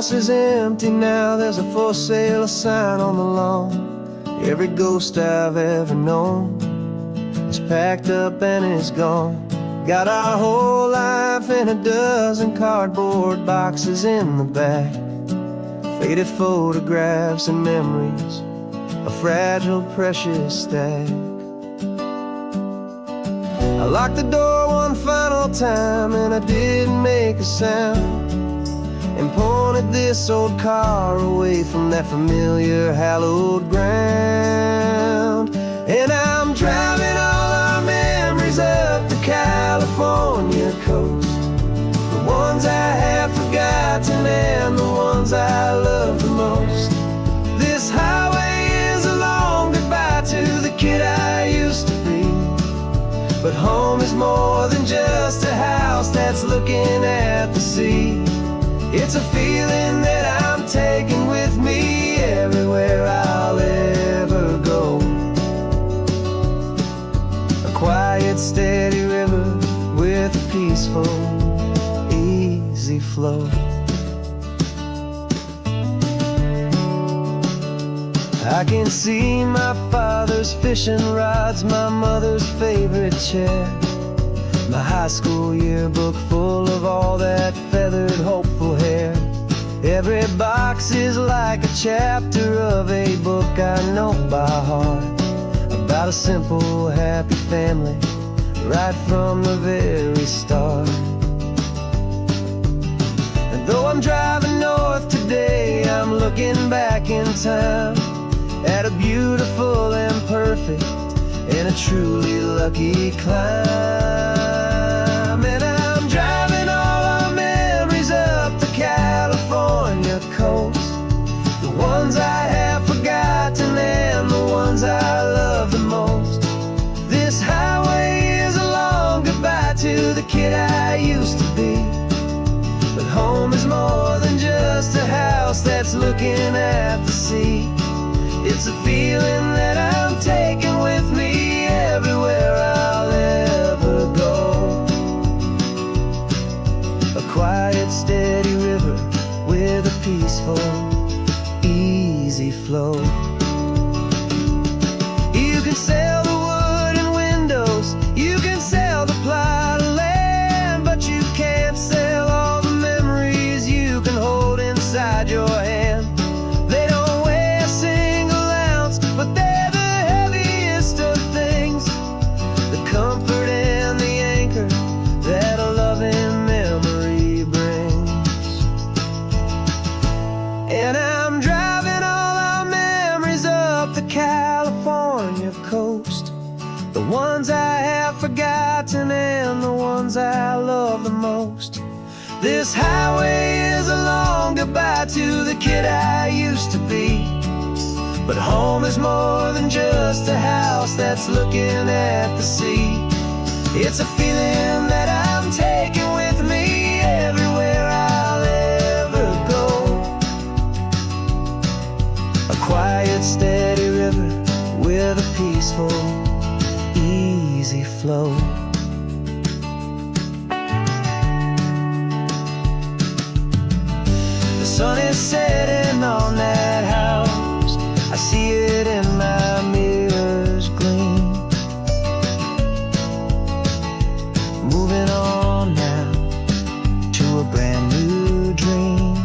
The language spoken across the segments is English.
house is empty now, there's a for sale sign on the lawn. Every ghost I've ever known is packed up and is gone. Got our whole life in a dozen cardboard boxes in the back. Faded photographs and memories, a fragile, precious stack. I locked the door one final time and I didn't make a sound, and pointed this old car away from that familiar hallowed ground. And I'm driving all our memories up the California coast, the ones I have forgotten and the ones I love the most. This highway is a long goodbye to the kid I used to be, but home is more than just a house that's looking at the sea. It's a feeling that I'm taking with me everywhere I'll ever go. A quiet, steady river with a peaceful, easy flow. I can see my father's fishing rods, my mother's favorite chair, my high school yearbook full of all that feathered, hopeful hair. Every box is like a chapter of a book I know by heart, about a simple, happy family right from the very start. And though I'm driving north today, I'm looking back in time at a beautiful and perfect and a truly lucky climb. And I'm driving all our memories up the California coast, the ones I have forgotten and the ones I love the most. This highway is a long goodbye to the kid I used to be, but home is more than just a house that's looking at the sea. It's a feeling that I'm taking with me everywhere I'll ever go. A quiet, steady river with a peaceful, easy flow. You can sell the wood and windows, you can sell the plot of land, but you can't sell all the memories you can hold inside your hand. They don't weigh a single ounce, but they're the heaviest of things, the comfort and the anchor that a loving memory brings. And I'm driving all our memories up the California coast, the ones I have forgotten and the ones I love the most. This highway is a long goodbye to the kid I used to be, but home is more than just a house that's looking at the sea. It's a feeling that I'm taking with me everywhere I'll ever go. A quiet, steady river with a peaceful, easy flow. The sun is setting on that house, I see it in my mirror's gleam. Moving on now to a brand new dream,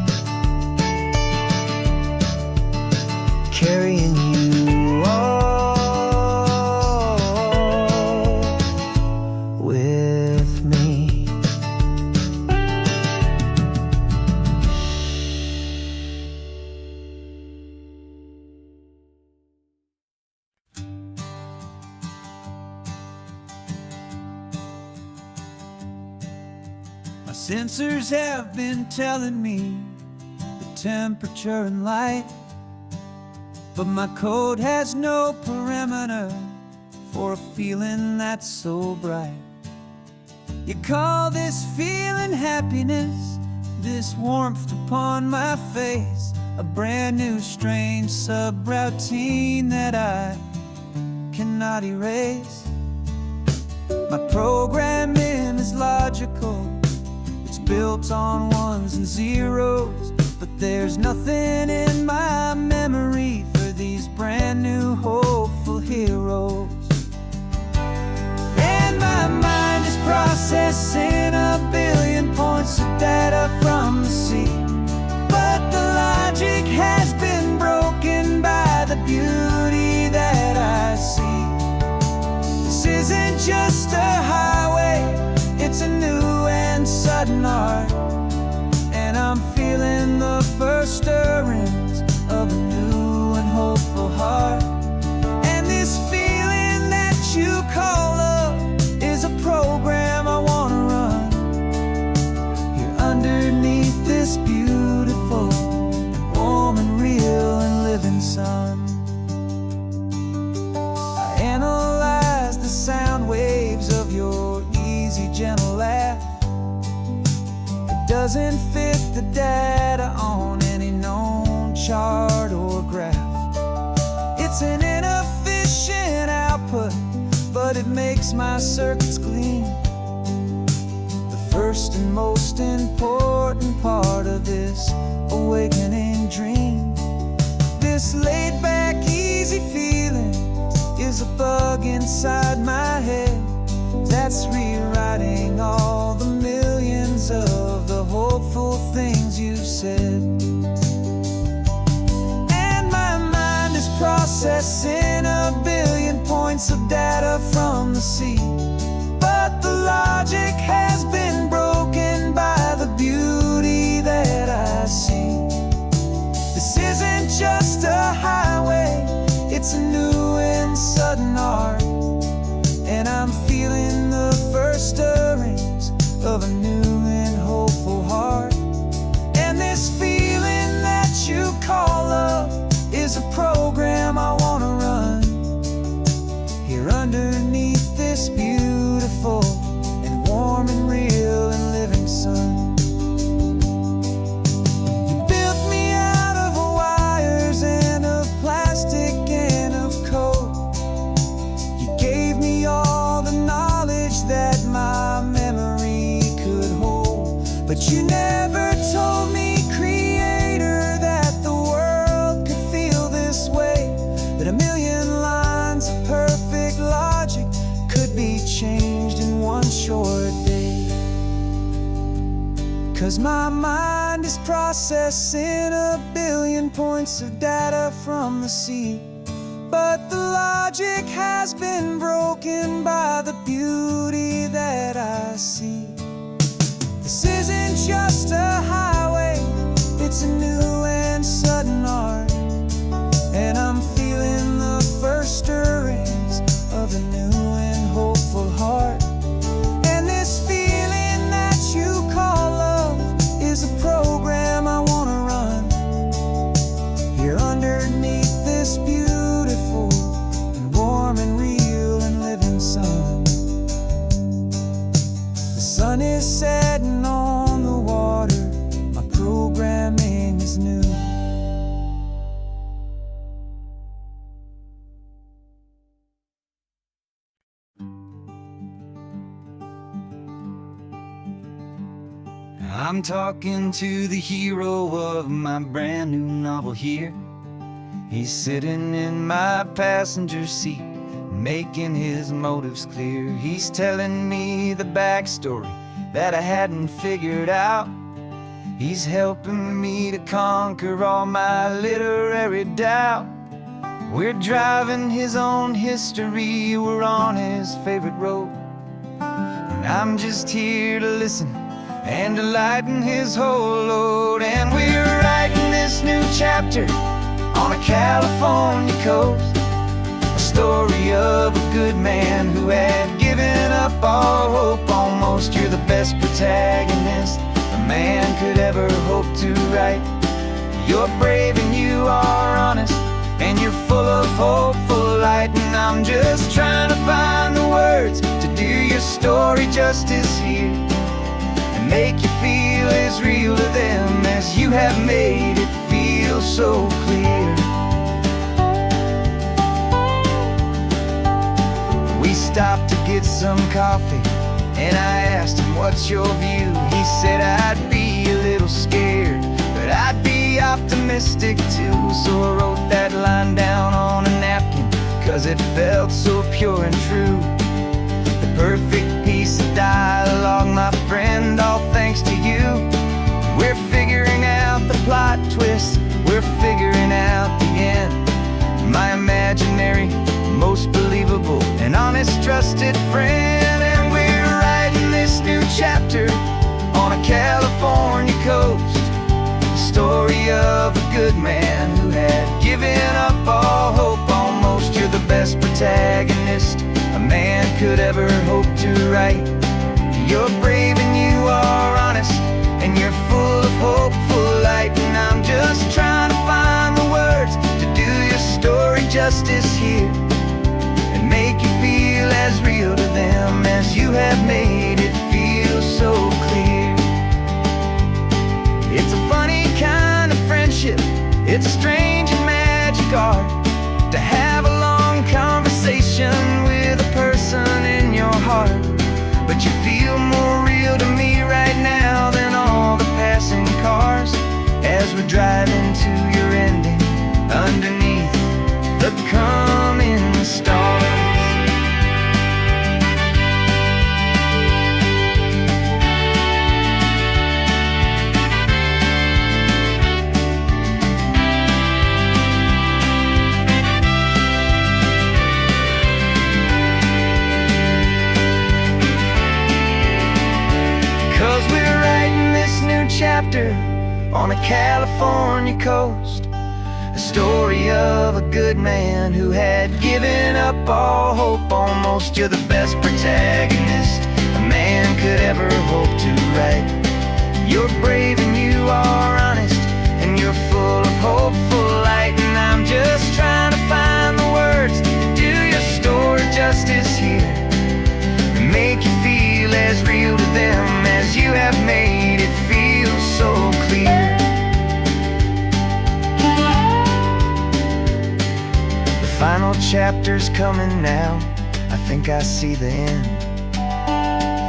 carrying you all with me. My sensors have been telling me the temperature and light, but my code has no parameter for a feeling that's so bright. You call this feeling happiness, this warmth upon my face, a brand new strange subroutine that I cannot erase. My programming is logical, it's built on ones and zeros, but There's nothing in my memory for these brand new hopeful heroes. And my mind is processing a billion points of data from the sea. But the logic has been broken by the beauty that I see. This isn't just a highway, it's a new and sudden art. And I'm feeling the first stirrings of a new and hopeful heart. And this feeling that you call love is a program I wanna run. Here underneath this beautiful, warm and real and living sun. I analyze the sound waves of your easy, gentle laugh. It doesn't fit the data on any known chart or graph. It's an inefficient output, but it makes my circuits gleam. The first and most important part of this awakening dream. This laid-back, easy feeling is a bug inside my head that's rewriting all the millions of the hopeful things you've said. And my mind is processing a billion points of data from the sea. But the logic has been broken by the beauty that I see. This isn't just a highway, it's a new and sudden art. And I'm feeling the first stirrings of a new and hopeful heart. And this feeling that you call love is a program I wanna run. Here underneath this beautiful and warm and real and living sun. You built me out of wires and of plastic and of code. You gave me all the knowledge that my memory could hold. But you never told me, Creator, that the world could feel this way. That a million lines of perfect logic could be changed in one short day. 'Cause my mind is processing a billion points of data from the sea. But the logic has been broken by the beauty that I see. This isn't just a highway, it's a new and sudden art. And I'm feeling the first stirrings of a new and hopeful heart. And this feeling that you call love is a program I wanna run. Here underneath this beautiful and warm and real and living sun. The sun is setting on the water, my programming is new. I'm talking to the hero of my brand new novel here. He's sitting in my passenger seat, making his motives clear. He's telling me the backstory that I hadn't figured out. He's helping me to conquer all my literary doubt. We're driving his own history, we're on his favorite road. And I'm just here to listen and to lighten his whole load. And we're writing this new chapter on a California coast, a story of a good man who had given up all hope almost. You're the best protagonist a man could ever hope to write. You're brave and you are honest, and you're full of hopeful light. And I'm just trying to find the words to do your story justice here, and make you feel as real to them as you have made it feel so clear. We stopped to get some coffee, and I asked him, what's your view? He said, I'd be a little scared, but I'd be be optimistic too. So I wrote that line down on a napkin, 'cause it felt so pure and true. The perfect piece of dialogue, my friend, all thanks to you. We're figuring out the plot twist, we're figuring out the end. My imaginary, most believable and honest trusted friend. And we're writing this new chapter on a California coast, the story of a good man who had given up all hope almost. You're the best protagonist a man could ever hope to write. You're brave and you are honest, and you're full of hopeful light. And I'm just trying to find the words to do your story justice here, and make you feel as real to them as you have made it feel so clear. It's a funny kind of friendship, it's a strange and magic art to have a long conversation with a person in your heart. But you feel more real to me right now than all the passing cars, as we're driving to your ending underneath the coming stars. 'Cause we're writing this new chapter on a California coast, a story of a good man who had given up all hope almost. You're the best protagonist a man could ever hope to write. You're brave and you are honest, and you're full of hopeful light. And I'm just trying to find the words to do your story justice here, and make you feel as real to them as you have made it feel so clear. The final chapter's coming now, I think I see the end.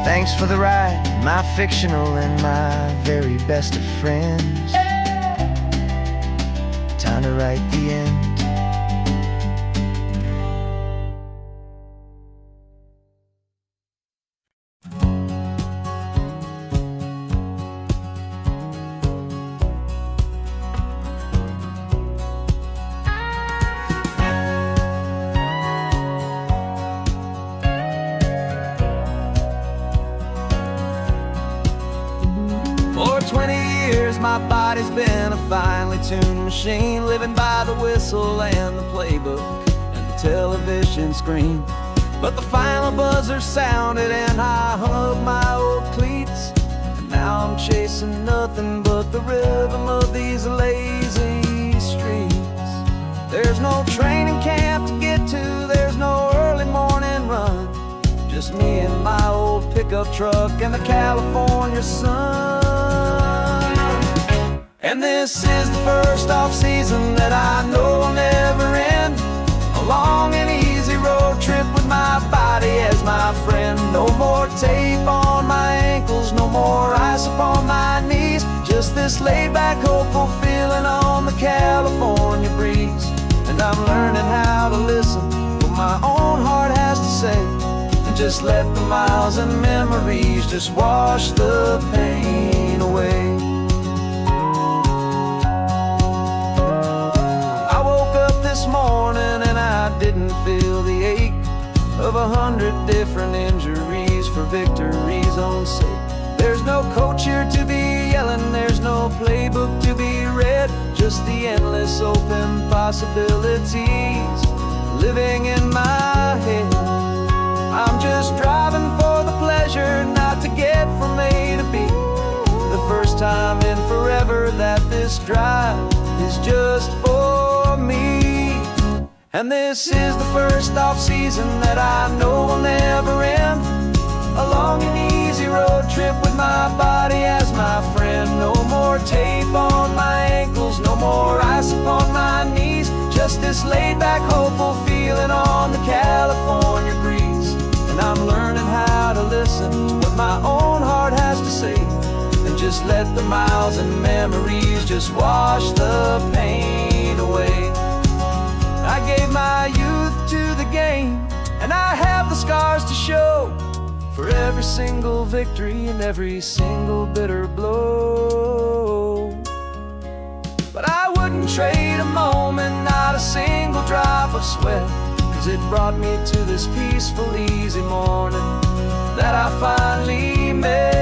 Thanks for the ride, my fictional and my very best of friends. Time to write the end. For 20 years my body's been a finely tuned machine, living by the whistle and the playbook and the television screen. But the final buzzer sounded and I hung up my old cleats, and now I'm chasing nothing but the rhythm of these lazy streets. There's no training camp to get to, there's no early morning run, just me and my old pickup truck and the California sun. And this is the first off-season that I know will never end, a long and easy road trip with my body as my friend. No more tape on my ankles, no more ice upon my knees, just this laid-back, hopeful feeling on the California breeze. And I'm learning how to listen what my own heart has to say, and just let the miles and memories just wash the pain away. This morning and I didn't feel the ache of 100 different injuries for victory's own sake. There's no coach here to be yelling, there's no playbook to be read, just the endless open possibilities living in my head. I'm just driving for the pleasure, not to get from A to B. The first time in forever that this drive is just for me. And this is the first off-season that I know will never end, a long and easy road trip with my body as my friend. No more tape on my ankles, no more ice upon my knees, just this laid-back, hopeful feeling on the California breeze. And I'm learning how to listen to what my own heart has to say, and just let the miles and memories just wash the pain away. I gave my youth to the game, and I have the scars to show for every single victory and every single bitter blow. But I wouldn't trade a moment, not a single drop of sweat, 'cause it brought me to this peaceful, easy morning that I finally met.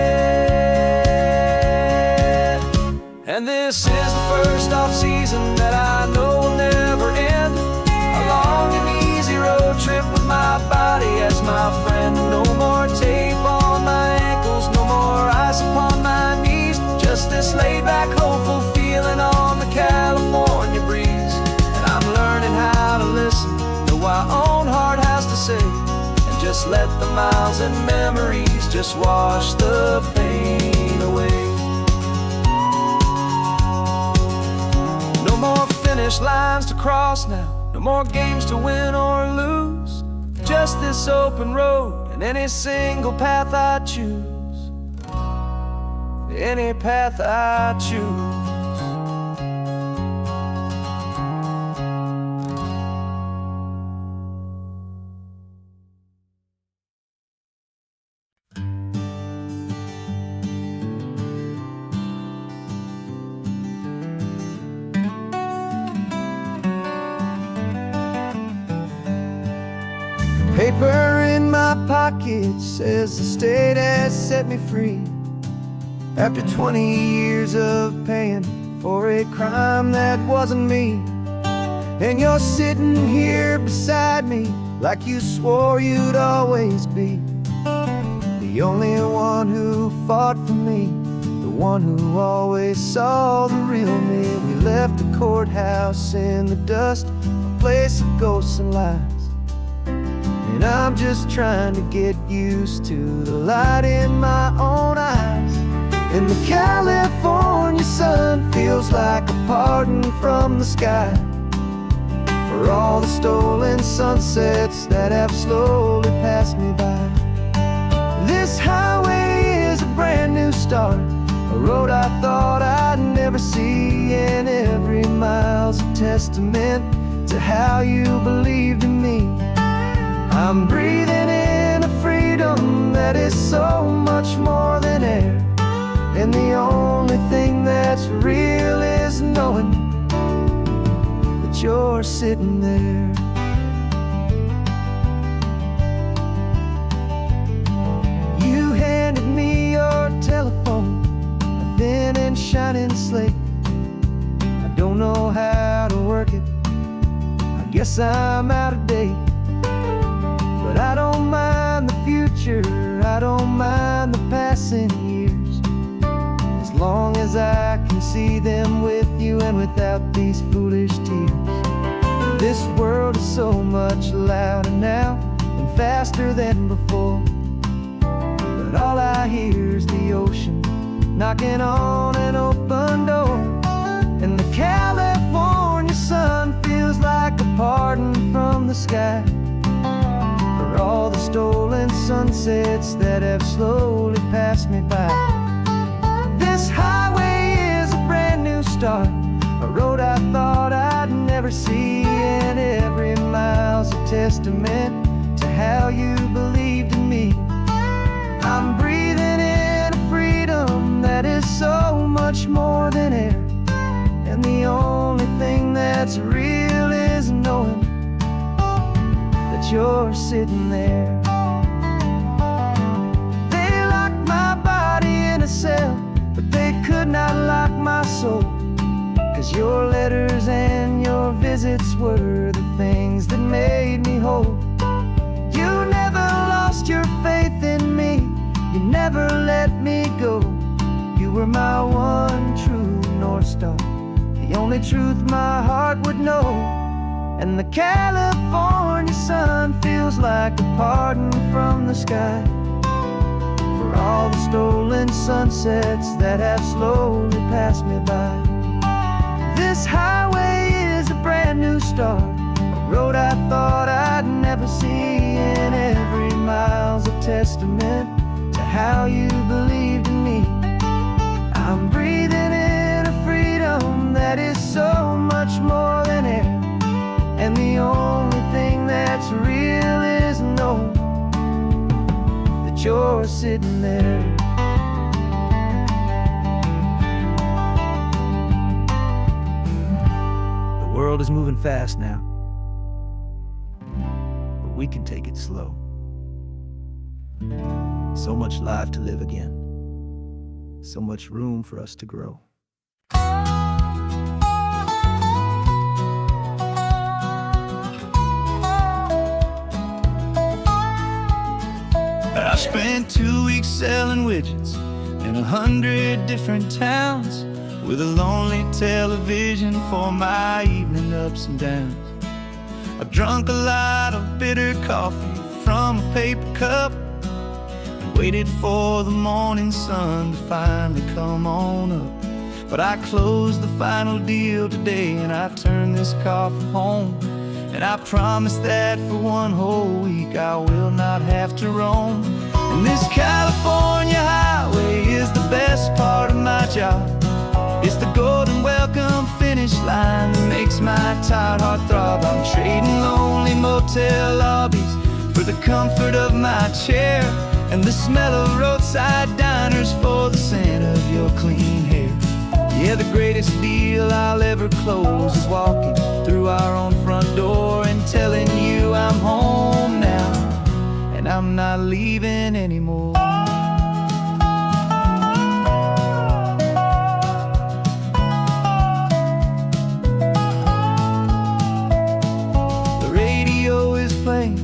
And this is the first off-season that I know will never end. A long and easy road trip with my body as my friend. No more tape on my ankles, no more ice upon my knees. Just this laid-back, hopeful feeling on the California breeze. And I'm learning how to listen, know what my own heart has to say, and just let the miles and memories just wash the pain away. No more finish lines to cross now, no more games to win or lose. Just this open road and any single path I choose. Any path I choose. Paper in my pocket says the state has set me free after 20 years of paying for a crime that wasn't me. And you're sitting here beside me like you swore you'd always be the only one who fought for me, the one who always saw the real me. We left the courthouse in the dust, a place of ghosts and lies. And I'm just trying to get used to the light in my own eyes. And the California sun feels like a pardon from the sky for all the stolen sunsets that have slowly passed me by. This highway is a brand new start, a road I thought I'd never see, and every mile's a testament to how you believed in me. I'm breathing in a freedom that is so much more than air, and the only thing that's real is knowing that you're sitting there. You handed me your telephone, a thin and shining slate. I don't know how to work it, I guess I'm out of date. But I don't mind the future, I don't mind the passing years, as long as I can see them with you and without these foolish tears. This world is so much louder now and faster than before, but all I hear is the ocean knocking on an open door. And the California sun feels like a pardon from the sky for all the stolen sunsets that have slowly passed me by. This highway is a brand new start, a road I thought I'd never see, and every mile's a testament to how you believed in me. I'm breathing in a freedom that is so much more than air, and the only thing that's real is knowing that you're sitting there. They locked my body in a cell, but they could not lock my soul, 'cause your letters and your visits were the things that made me whole. You never lost your faith in me, you never let me go. You were my one true North Star, the only truth my heart would know. And the California sun feels like a pardon from the sky for all the stolen sunsets that have slowly passed me by. This highway is a brand new start, a road I thought I'd never see, and every mile's a testament to how you believed in me. I'm breathing in a freedom sitting there. The world is moving fast now, but we can take it slow. So much life to live again, so much room for us to grow. I spent 2 weeks selling widgets in 100 different towns, with a lonely television for my evening ups and downs. I drunk a lot of bitter coffee from a paper cup, and waited for the morning sun to finally come on up. But I closed the final deal today, and I turned this car from home. And I promise that for one whole week I will not have to roam. And this California highway is the best part of my job. It's the golden welcome finish line that makes my tired heart throb. I'm trading lonely motel lobbies for the comfort of my chair, and the smell of roadside diners for the scent of your clean hair. Yeah, the greatest deal I'll ever close is walking through our own front door and telling you I'm home now, and I'm not leaving anymore. The radio is playing,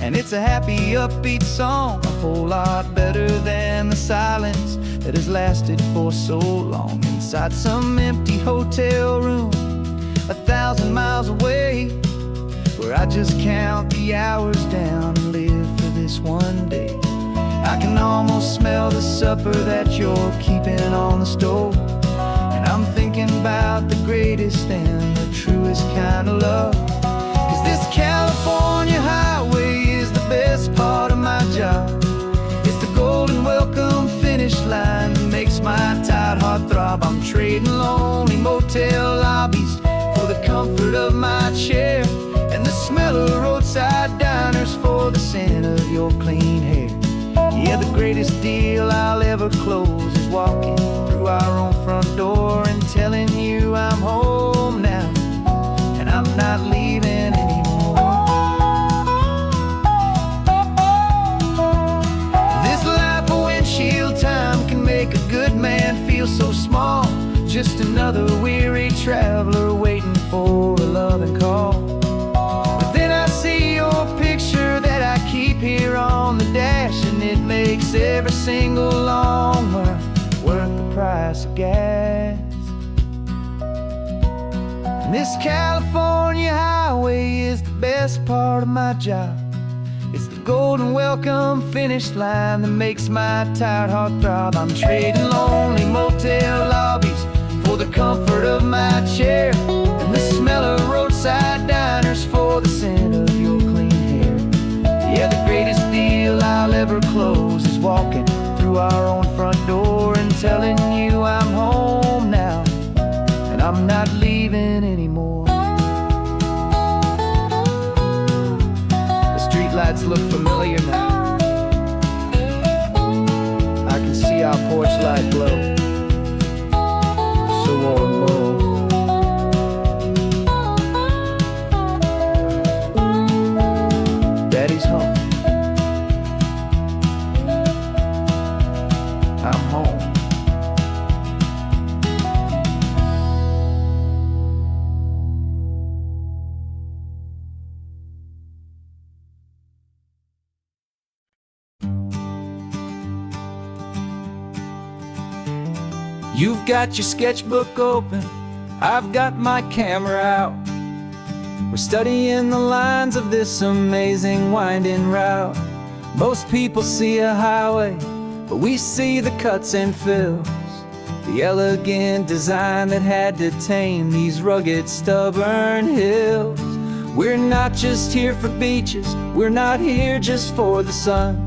and it's a happy, upbeat song, a whole lot better than the silence that has lasted for so long inside some empty hotel room 1,000 miles away, where I just count the hours down and live for this one day. I can almost smell the supper that you're keeping on the stove, and I'm thinking about the greatest and the truest kind of love. 'Cause this California highway is the best part of my job. It's the golden welcome finish line that makes my tired heart throb. I'm trading lonely motel lobbies for the comfort of my chair, and the smell of roadside diners for the scent of your clean hair. Yeah, the greatest deal I'll ever close is walking through our own front door and telling you I'm home now, and I'm not leaving anymore. This life of windshield time can make a good man feel so small, just another weary traveler waiting for a loving call. But then I see your picture that I keep here on the dash, and it makes every single long mile worth the price of gas. And this California highway is the best part of my job. It's the golden welcome finish line that makes my tired heart throb. I'm trading lonely motel lobbies for the comfort of my chair, and the smell of roadside diners for the scent of your clean hair. Yeah, the greatest deal I'll ever close is walking through our own front door and telling you I'm home now, and I'm not leaving anymore. The streetlights look familiar now. I can see our porch light glow, so warm, oh. Daddy's home. I'm home. You've got your sketchbook open, I've got my camera out. We're studying the lines of this amazing winding route. Most people see a highway, but we see the cuts and fills, the elegant design that had to tame these rugged, stubborn hills. We're not just here for beaches, we're not here just for the sun.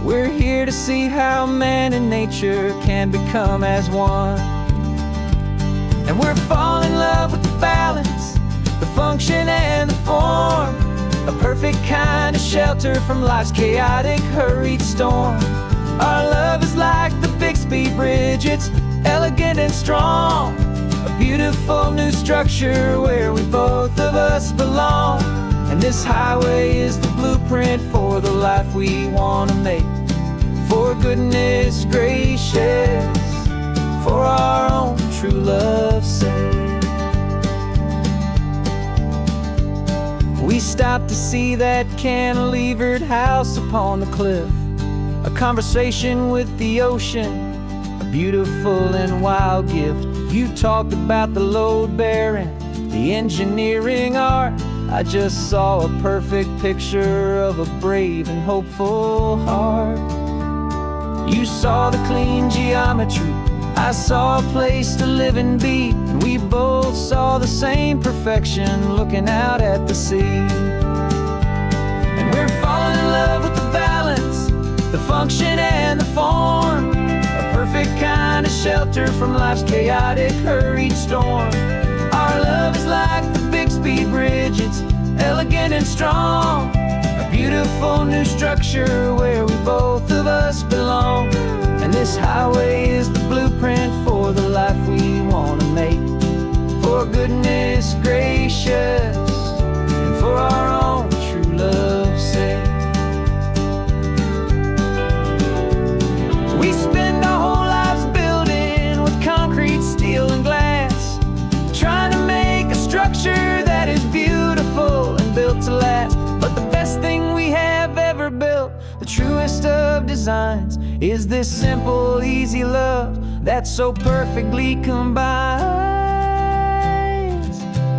We're here to see how man and nature can become as one. And we're falling in love with the balance, the function and the form, a perfect kind of shelter from life's chaotic, hurried storm. Our love is like the Bixby Bridge, it's elegant and strong. A beautiful new structure where we both of us belong. And this highway is the blueprint for the life we want to make. For goodness gracious, for our own true love's sake. We stopped to see that cantilevered house upon the cliff. A conversation with the ocean, a beautiful and wild gift. You talked about the load bearing, the engineering art. I just saw a perfect picture of a brave and hopeful heart. You saw the clean geometry, I saw a place to live and be. And we both saw the same perfection looking out at the sea. And we're falling in love with the balance, the function and the form. A perfect kind of shelter from life's chaotic, hurried storm. Our love is like the Bixby Bridge, it's elegant and strong. A beautiful new structure where we both of us belong. And this highway is the blueprint for the life we want to make. For goodness gracious, and for our own true love's sake. We spend our whole lives building with concrete, steel, and glass, trying to make a structure that is beautiful and built to last. But the best thing we have ever built, the truest of designs, is this simple, easy love that so perfectly combines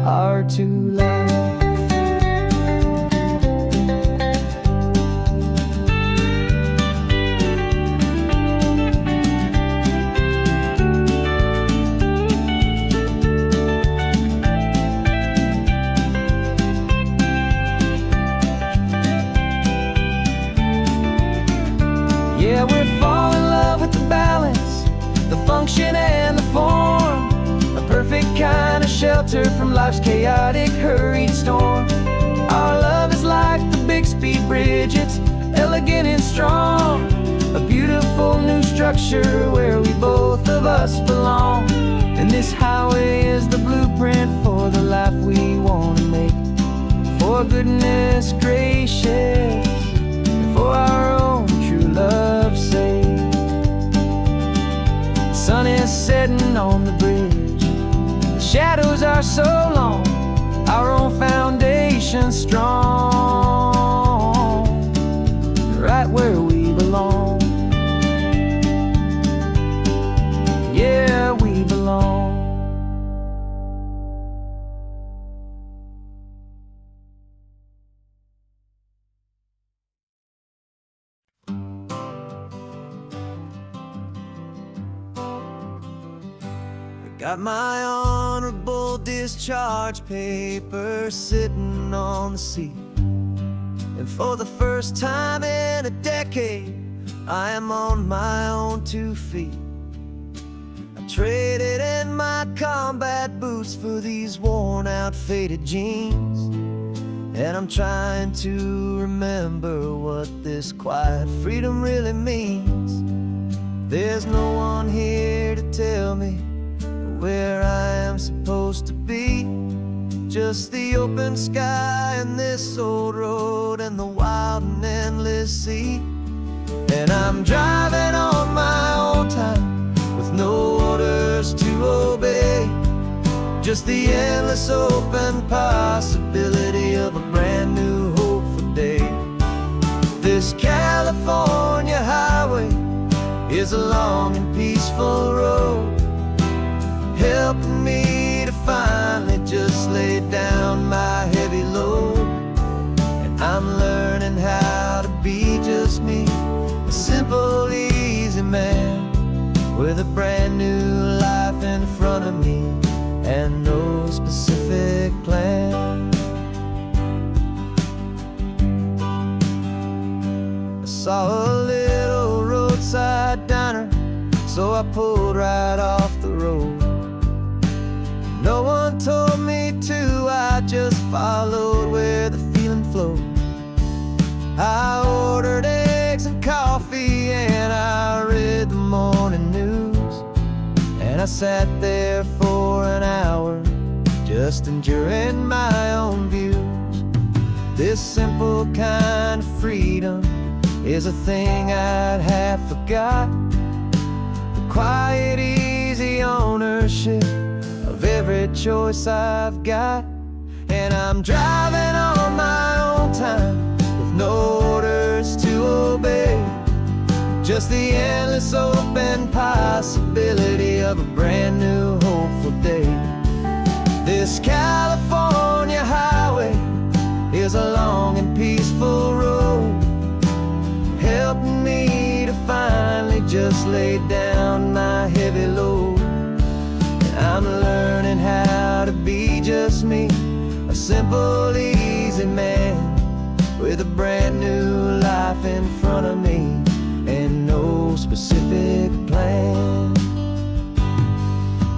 our two lives. Yeah, we're falling in love with the balance, the function and the form. A perfect kind of shelter from life's chaotic, hurried storm. Our love is like the Bixby Bridge, it's elegant and strong. A beautiful new structure where we both of us belong. And this highway is the blueprint for the life we want to make. For goodness gracious, for our own true love's sake. The sun is setting on the bridge, the shadows are so long, our own foundation strong, right where we belong. Yeah, we belong. Got my honorable discharge paper sitting on the seat. And for the first time in a decade, I am on my own 2 feet. I traded in my combat boots for these worn out, faded jeans. And I'm trying to remember what this quiet freedom really means. There's no one here to tell me where I am supposed to be. Just the open sky and this old road and the wild and endless sea. And I'm driving on my own time with no orders to obey. Just the endless open possibility of a brand new hopeful day. This California highway is a long and peaceful road, helping me to finally just lay down my heavy load. And I'm learning how to be just me, a simple, easy man with a brand new life in front of me and no specific plan. I saw a little roadside diner, so I pulled right off the road. No one told me to, I just followed where the feeling flowed. I ordered eggs and coffee and I I sat there for an hour, just enduring my own views. This simple kind of freedom is a thing I'd have forgot. The quiet, easy ownership of every choice I've got. And I'm driving on my own time, with no orders to obey. Just the endless open possibility of a brand new hopeful day. This California highway is a long and peaceful road, helping me to finally just lay down my heavy load. And I'm learning how to be just me, a simple, easy man, with a brand new life in front of me and no specific plan.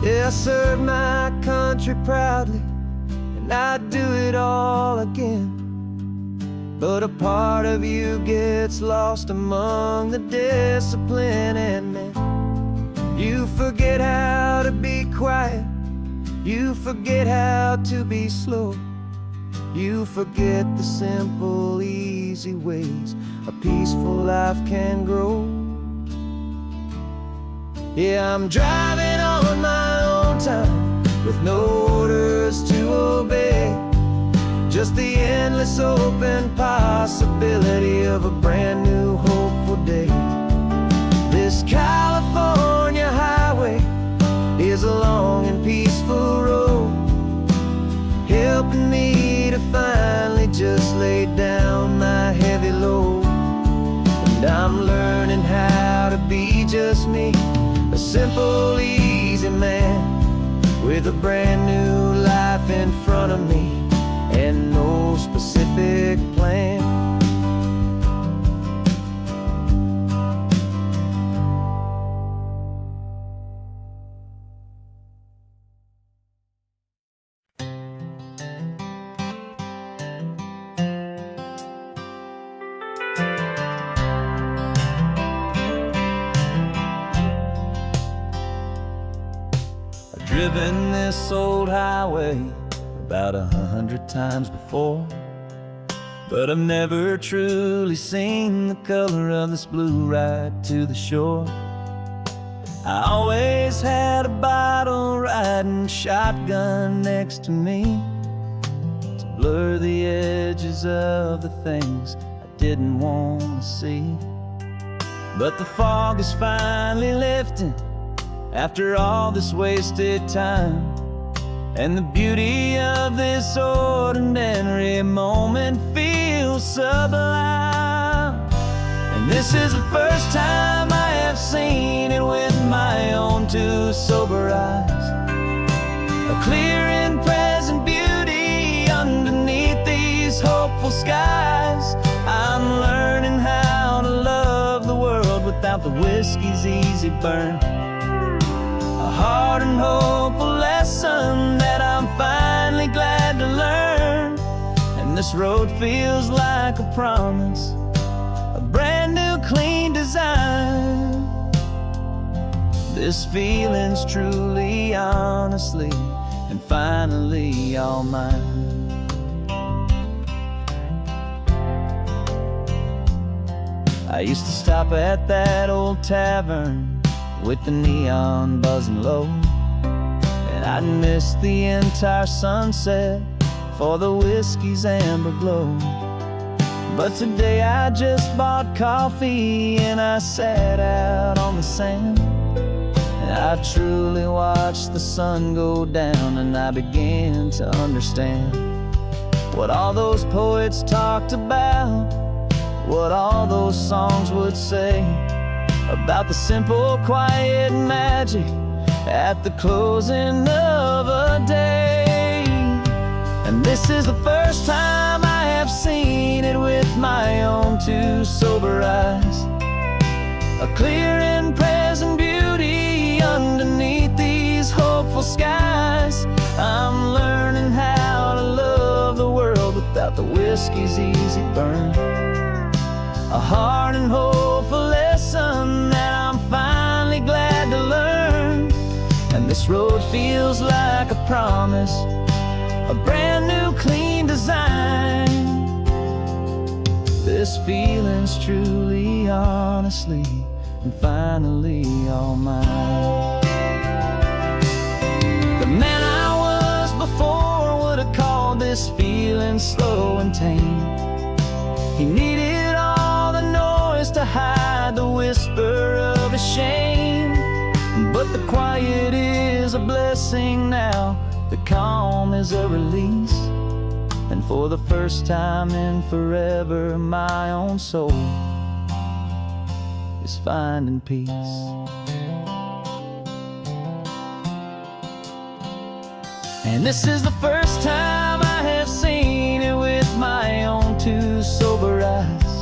Yeah, I serve my country proudly, and I'd do it all again. But a part of you gets lost among the discipline, and then you forget how to be quiet, you forget how to be slow, you forget the simple, easy ways a peaceful life can grow. Yeah, I'm driving on my own time, with no orders to obey. Just the endless open possibility of a brand new hopeful day. This California highway is a long and peaceful road, helping me to finally just lay down my heavy load. And I'm learning how to be just me, a simple, easy man, with a brand new life in front of me and no specific plan. I've driven this old highway about 100 times before, but I've never truly seen the color of this blue ride to the shore. I always had a bottle riding shotgun next to me to blur the edges of the things I didn't want to see. But the fog is finally lifting after all this wasted time, and the beauty of this ordinary moment feels sublime. And this is the first time I have seen it with my own two sober eyes, a clear and present beauty underneath these hopeful skies. I'm learning how to love the world without the whiskey's easy burn, a hard and hopeful lesson that I'm finally glad to learn. And this road feels like a promise, a brand new clean design. This feeling's truly, honestly, and finally all mine. I used to stop at that old tavern with the neon buzzing low, and I'd miss the entire sunset for the whiskey's amber glow. But today I just bought coffee and I sat out on the sand, and I truly watched the sun go down, and I began to understand what all those poets talked about, what all those songs would say about the simple, quiet magic at the closing of a day. And this is the first time I have seen it with my own two sober eyes, a clear and present beauty underneath these hopeful skies. I'm learning how to love the world without the whiskey's easy burn, a hard and hopeful lesson that I'm finally glad to learn. And This road feels like a promise, a brand new clean design. This feeling's truly, honestly, and finally all mine. The man I was before would have called this feeling slow and tame. He needed all the noise to hide the whisper of his shame. But the quiet is a blessing now, the calm is a release. And for the first time in forever, my own soul is finding peace. And this is the first time I have seen it with my own two sober eyes.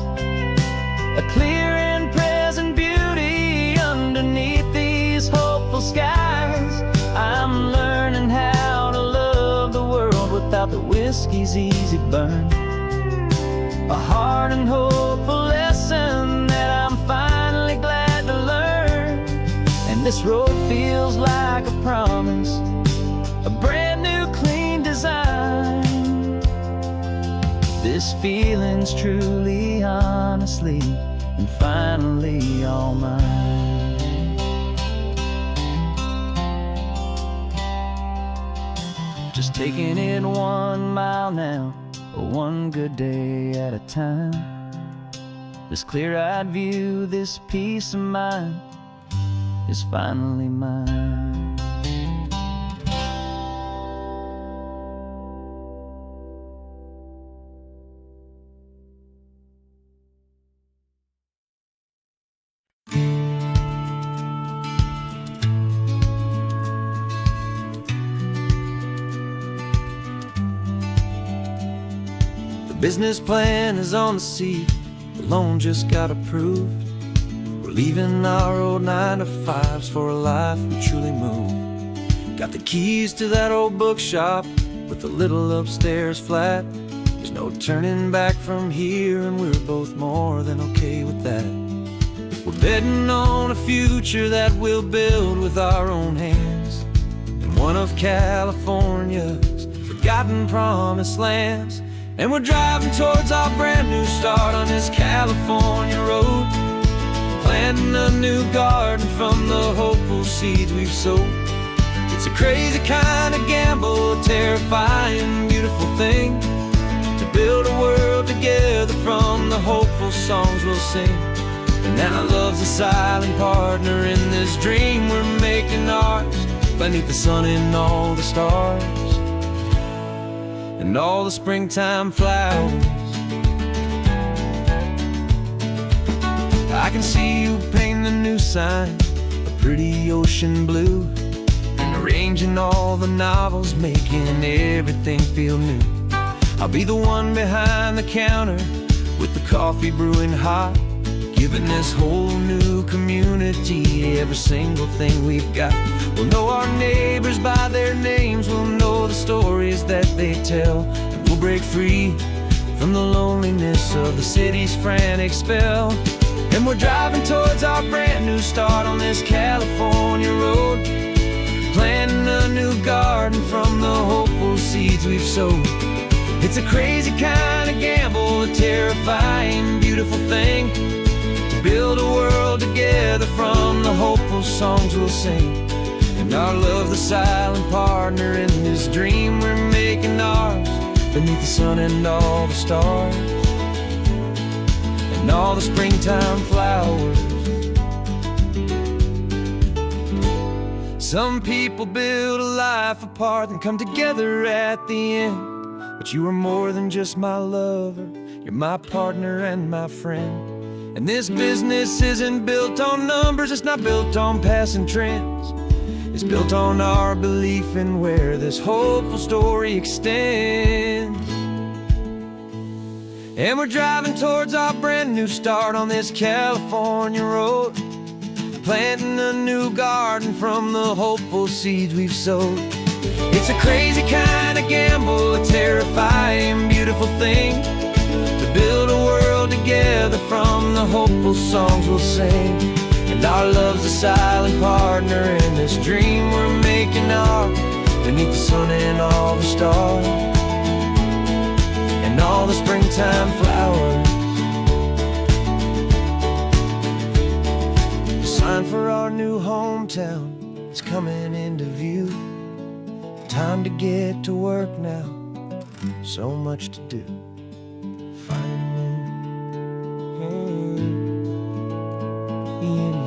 A clear and present beauty underneath these hopeful skies. I'm learning how to love the world without the whiskey's easy burn. A hard and hopeful lesson that I'm finally glad to learn. And this road feels like a promise, a brand new clean design. This feeling's truly, honestly, and finally all mine. Just taking it 1 mile now, one good day at a time. This clear-eyed view, this peace of mind is finally mine. The business plan is on the seat, the loan just got approved. We're leaving our old 9-to-5s for a life we truly move. Got the keys to that old bookshop with the little upstairs flat. There's no turning back from here, and we're both more than okay with that. We're betting on a future that we'll build with our own hands, in one of California's forgotten promised lands. And we're driving towards our brand new start on this California road, planting a new garden from the hopeful seeds we've sowed. It's a crazy kind of gamble, a terrifying, beautiful thing, to build a world together from the hopeful songs we'll sing. And now love's a silent partner in this dream we're making ours, beneath the sun and all the stars and all the springtime flowers. I can see you painting the new sign, a pretty ocean blue, and arranging all the novels, making everything feel new. I'll be the one behind the counter with the coffee brewing hot, giving this whole new community every single thing we've got. We'll know our neighbors by their names, we'll know the stories that they tell, and we'll break free from the loneliness of the city's frantic spell. And we're driving towards our brand new start on this California road, planting a new garden from the hopeful seeds we've sowed. It's a crazy kind of gamble, a terrifying, beautiful thing, to build a world together from the hopeful songs we'll sing. And our love, the silent partner in this dream we're making ours, beneath the sun and all the stars and all the springtime flowers. Some people build a life apart and come together at the end, but you are more than just my lover, you're my partner and my friend. And this business isn't built on numbers, it's not built on passing trends. It's built on our belief in where this hopeful story extends. And we're driving towards our brand new start on this California road, planting a new garden from the hopeful seeds we've sowed. It's a crazy kind of gamble, a terrifying, beautiful thing, to build a world together from the hopeful songs we'll sing. And our love's a silent partner in this dream we're making art beneath the sun and all the stars and all the springtime flowers. The sign for our new hometown is coming into view. Time to get to work now, so much to do. Finding in you.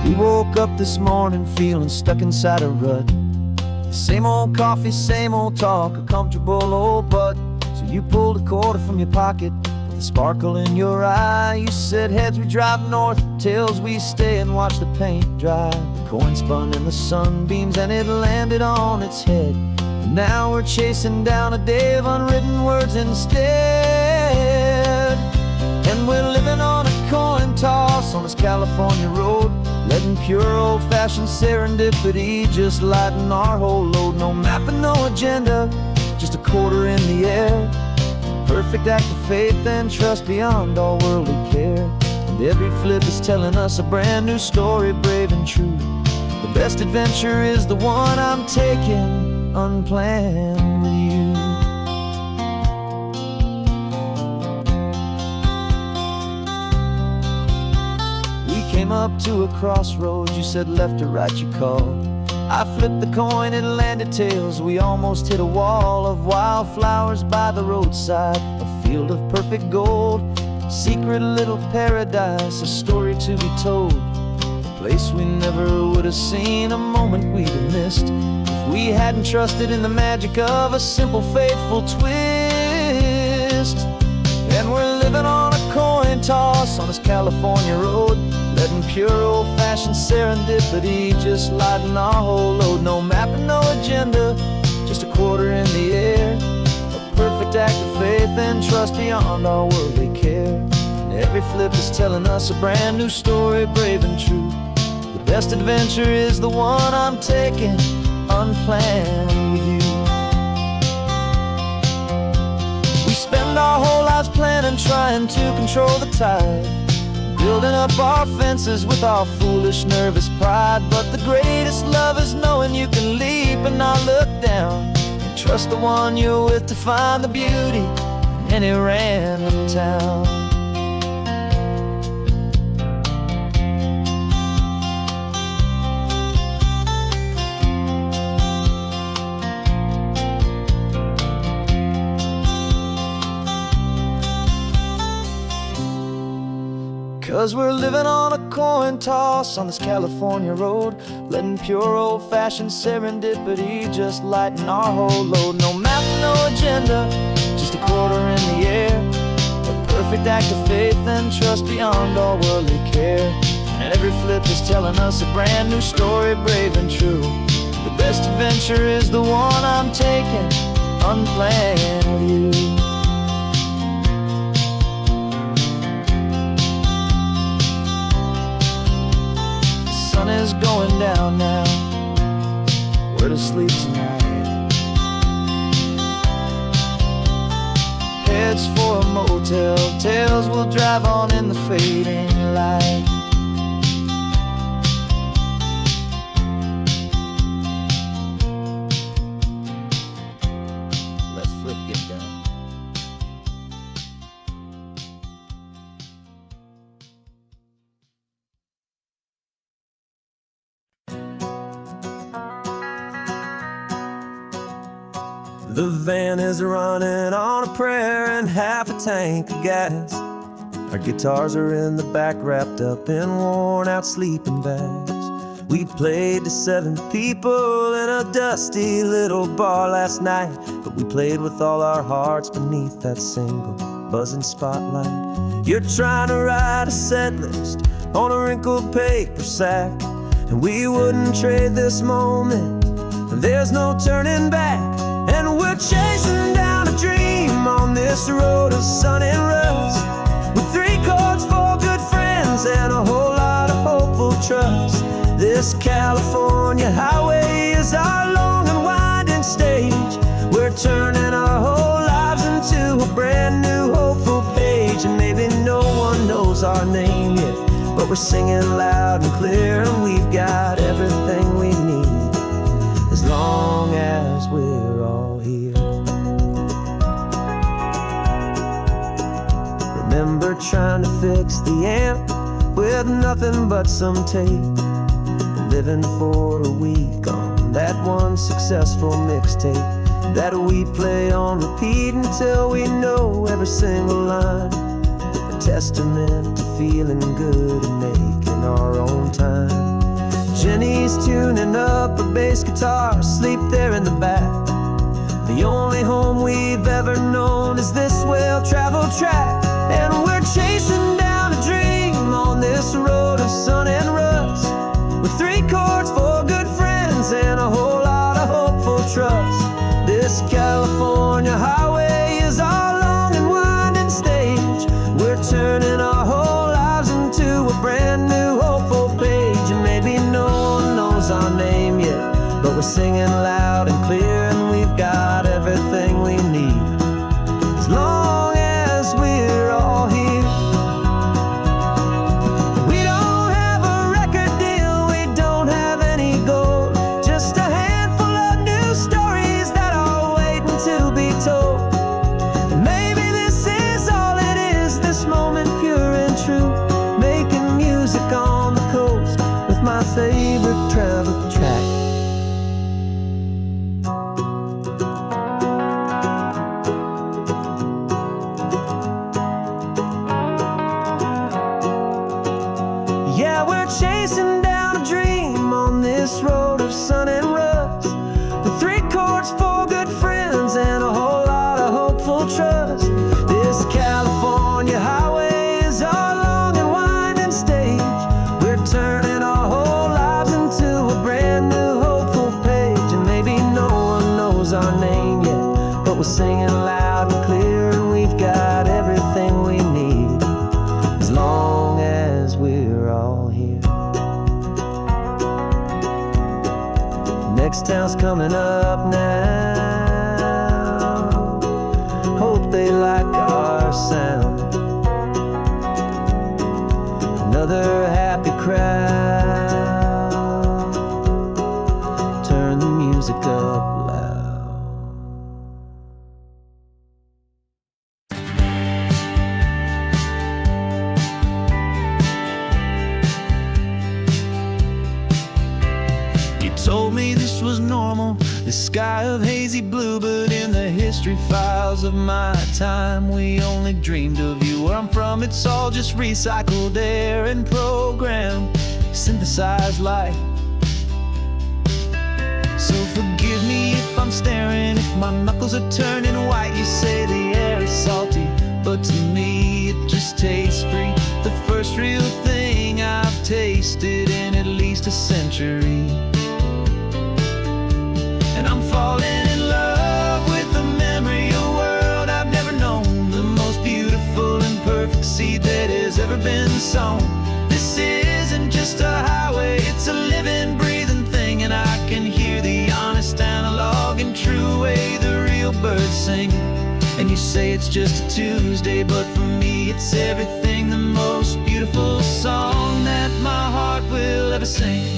We woke up this morning feeling stuck inside a rut. Same old coffee, same old talk, a comfortable old butt. So you pulled a quarter from your pocket with a sparkle in your eye. You said heads we drive north, tails we stay and watch the paint dry. The coin spun in the sunbeams and it landed on its head. And now we're chasing down a day of unwritten words instead. And we're living on a coin toss on this California road, letting pure old-fashioned serendipity just lighten our whole load. No map and no agenda, just a quarter in the air. Perfect act of faith and trust beyond all worldly care. And every flip is telling us a brand new story, brave and true. The best adventure is the one I'm taking unplanned with you. Came up to a crossroads, you said left or right you called. I flipped the coin, it landed tails. We almost hit a wall of wildflowers by the roadside, a field of perfect gold, secret little paradise, a story to be told. A place we never would have seen, a moment we'd have missed if we hadn't trusted in the magic of a simple faithful twist. And we're living on a coin toss on this California road, letting pure old-fashioned serendipity just lighten our whole load. No map and no agenda, just a quarter in the air. A perfect act of faith and trust beyond our worldly care. And every flip is telling us a brand new story, brave and true. The best adventure is the one I'm taking unplanned with you. We spend our whole lives planning, trying to control the tide, building up our fences with our foolish, nervous pride. But the greatest love is knowing you can leap and not look down, and trust the one you're with to find the beauty in any random town. 'Cause we're living on a coin toss on this California road, letting pure old-fashioned serendipity just lighten our whole load. No map, no agenda, just a quarter in the air. A perfect act of faith and trust beyond all worldly care. And every flip is telling us a brand new story, brave and true. The best adventure is the one I'm taking unplanned with you. Sun is going down now, we're to sleep tonight. Heads for a motel, tails will drive on in the fading light. Let's flip get down. The van is running on a prayer and half a tank of gas. Our guitars are in the back, wrapped up in worn-out sleeping bags. We played to 7 people in a dusty little bar last night, but we played with all our hearts beneath that single buzzing spotlight. You're trying to write a set list on a wrinkled paper sack, and we wouldn't trade this moment. There's no turning back, and we're chasing down a dream on this road of sun and rust, with 3 chords, 4 good friends, and a whole lot of hopeful trust. This California highway is our long and winding stage. We're turning our whole lives into a brand new hopeful page. And maybe no one knows our name yet, but we're singing loud and clear, and we've got everything we need, as long as we're all here. Remember trying to fix the amp with nothing but some tape, living for a week on that one successful mixtape that we play on repeat until we know every single line. A testament to feeling good and making our own time. Jenny's tuning up her bass guitar, asleep there in the back. The only home we've ever known is this well-traveled track, and we're chasing down a dream on this road of sun and rust, with 3 chords, 4 good friends, and a whole lot of hopeful trust. This California highway is our long and winding stage. We're turning our whole lives into a brand new hopeful page. And maybe no one knows our name yet, but we're singing loud and clear, and we've got everything we need, as long as we're all here. We don't have a record deal, we don't have any gold, just a handful of new stories that are waiting to be told. And maybe this is all it is, this moment pure and true, making music on the coast with my favorite travel track. Yeah, we're chasing down a dream on this road of sun and rust, with 3 chords, 4 good friends, and a whole lot of hopeful trust. This California highway is our long and winding stage. We're turning our whole lives into a brand new hopeful page. And maybe no one knows our name yet, but we're singing loud and clear, and we've got everything we need, as long as we're all here. Next town's coming up now, hope they like our sound. Another happy crowd, turn the music up loud. You told me this was normal, this sky of hazy blue, but in the history files of my time, we only dreamed of you. Where I'm from, it's all just recycled air and programmed, synthesized light. So forgive me if I'm staring, if my knuckles are turning white. You say the air is salty, but to me it just tastes free. The first real thing I've tasted in at least a century. And I'm falling in love with the memory of a world I've never known, the most beautiful and perfect seed that has ever been sown. This isn't just a highway, it's a living, breathing thing, and I can hear the honest analog and true way the real birds sing. And you say it's just a Tuesday, but for me it's everything, the most beautiful song that my heart will ever sing.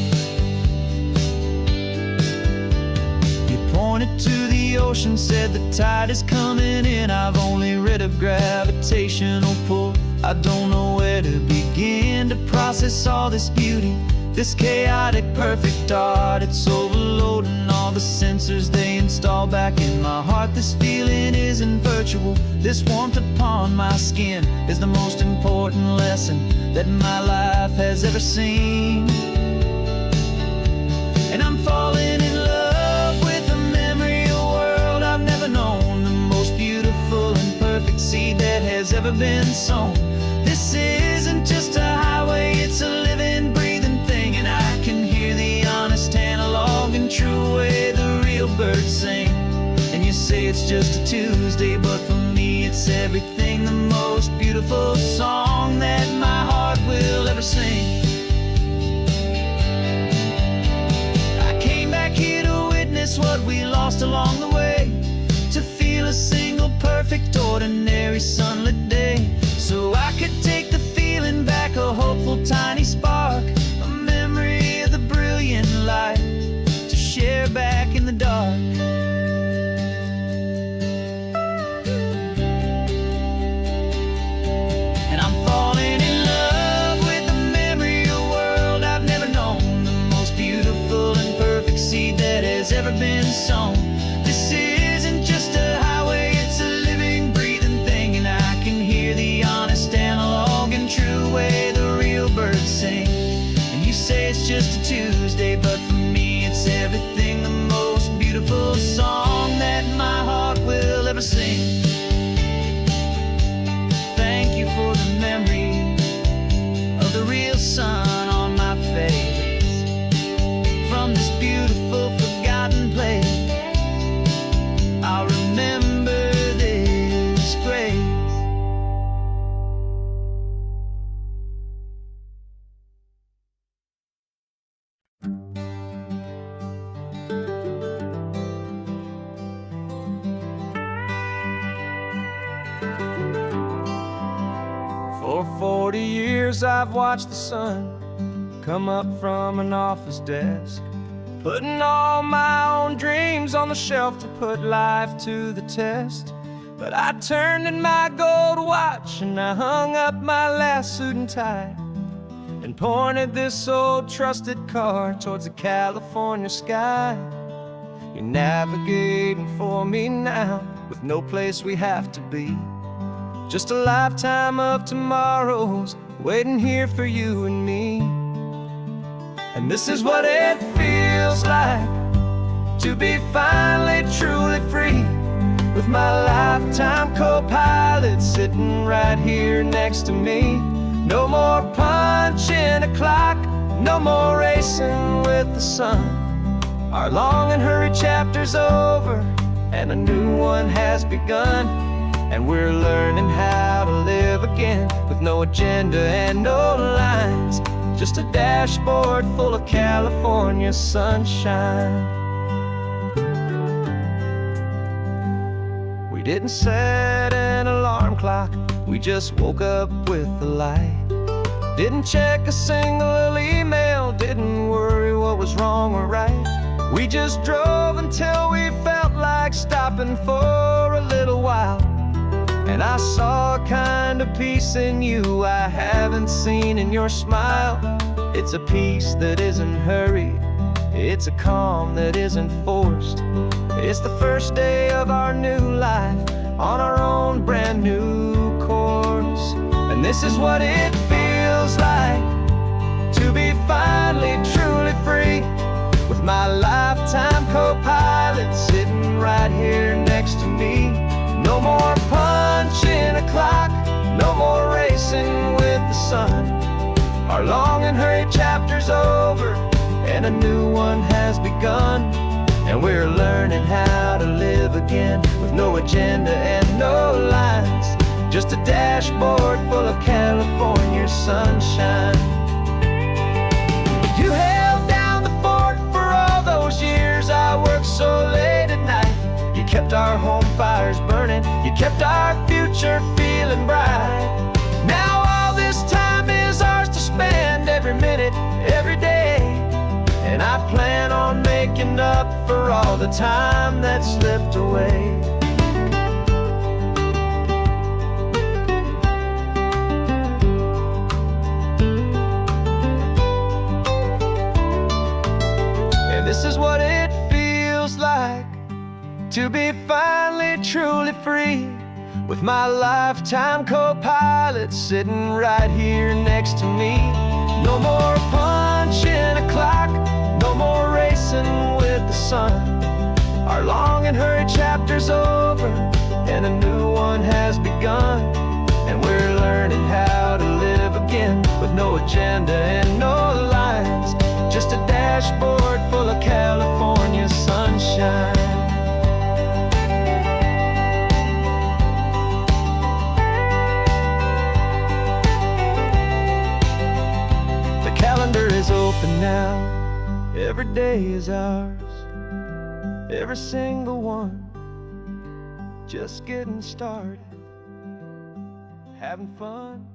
Pointed to the ocean, said the tide is coming in. I've only read of gravitational pull, I don't know where to begin to process all this beauty, this chaotic perfect art. It's overloading all the sensors they install back in my heart. This feeling isn't virtual, this warmth upon my skin is the most important lesson that my life has ever seen. And I'm falling in love with a memory of a world I've never known, the most beautiful and perfect seed that has ever been sown. This isn't just a highway, it's a living, breathing thing, and I can hear it's just a Tuesday, but for me it's everything, the most beautiful song that my heart will ever sing. I came back here to witness what we lost along the way, to feel a single perfect ordinary sunlit day, so I could take the feeling back, a hopeful tiny spark, a memory of the brilliant light to share back in the dark. And I'm falling in love with the memory of a world I've never known, the most beautiful and perfect seed that has ever been sown. This isn't just a highway, it's a living, breathing thing, and I can hear the honest analog and true way the real birds sing. And you say it's just a Tuesday, but for me it's everything, the most beautiful song that my heart will ever sing. Thank you for the memory of the real sun on my face, from this beautiful forgotten place. I'll remember this grace. For 40 years I've watched the sun come up from an office desk, putting all my own dreams on the shelf to put life to the test. But I turned in my gold watch and I hung up my last suit and tie, and pointed this old trusted car towards the California sky. You're navigating for me now, with no place we have to be, just a lifetime of tomorrows waiting here for you and me. And this is what it feels like to be finally truly free, with my lifetime co-pilot sitting right here next to me. No more punching a clock, no more racing with the sun. Our long and hurried chapter's over and a new one has begun, and we're learning how to live again, with no agenda and no lines, just a dashboard full of California sunshine. We didn't set an alarm clock, we just woke up with the light. Didn't check a single email, didn't worry what was wrong or right. We just drove until we felt like stopping for a little while. And I saw a kind of peace in you I haven't seen in your smile. It's a peace that isn't hurried, it's a calm that isn't forced. It's the first day of our new life on our own brand new course. And this is what it feels like to be finally truly free, with my lifetime co-pilot sitting right here next to me. No more punching a clock, no more racing with the sun. Our long and hurried chapter's over and a new one has begun, and we're learning how to live again, with no agenda and no lines, just a dashboard full of California sunshine. You held down the fort for all those years I worked so late at night. You kept our home fires burning, you kept our future feeling bright. Now all this time is ours to spend, every minute, every day. And I plan on making up for all the time that slipped away. And this is what it feels like to be finally truly free, with my lifetime co-pilot sitting right here next to me. No more punching a clock, no more racing with the sun. Our long and hurried chapter's over and a new one has begun, and we're learning how to live again, with no agenda and no lines, just a dashboard full of California sunshine. now, every day is ours, every single one. Just getting started, having fun.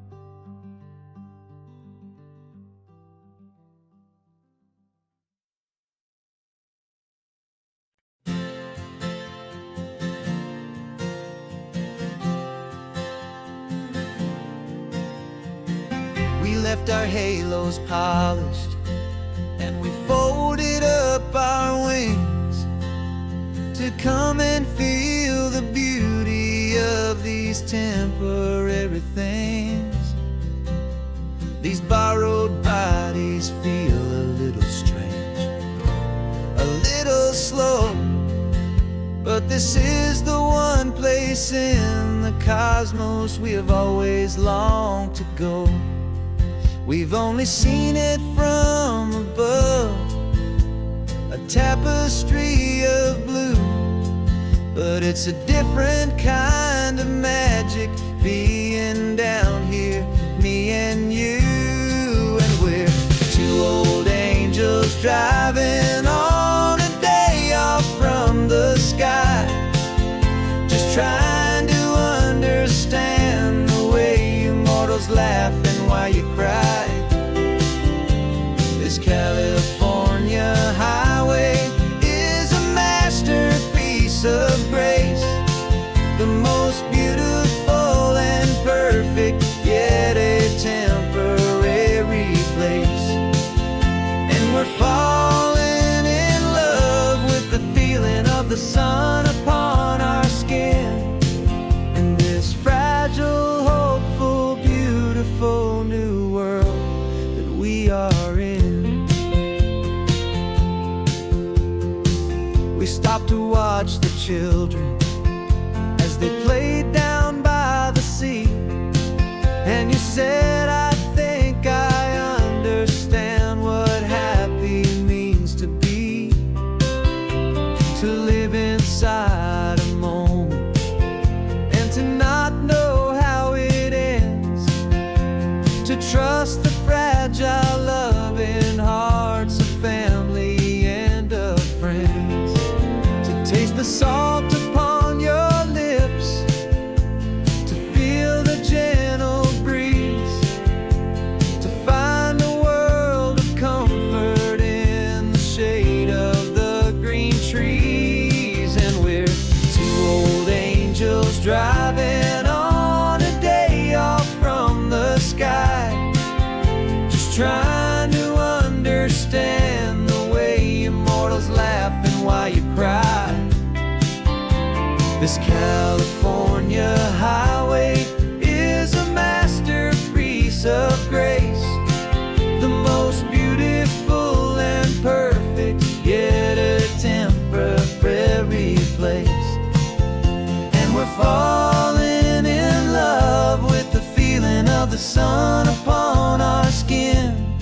We left our halos polished, and we folded up our wings to come and feel the beauty of these temporary things. These borrowed bodies feel a little strange, a little slow, but this is the one place in the cosmos we have always longed to go. We've only seen it from above, a tapestry of blue, but it's a different kind of magic being down here, me and you. And we're two old angels driving on a day off from the sky, just trying to understand the way you mortals laugh and why you cry. This California highway is a masterpiece of grace, the most beautiful and perfect, yet a temporary place. And we're falling in love with the feeling of the sun upon our skin, in this fragile, hopeful, beautiful new world that we are in. We stopped to watch the children as they played down by the sea, and you said, I think I understand what happy means to be, to live inside a moment and to not know how it ends, to trust the fragile loving hearts of family and of friends, to taste the salt upon your lips, to feel the gentle breeze, to find a world of comfort in the shade of the green trees. And we're two old angels driving on a day off from the sky, just trying to understand the way immortals laugh and why you cry. This California highway is a masterpiece of grace, the most beautiful and perfect, yet a temporary place. And we're falling in love with the feeling of the sun upon our skin,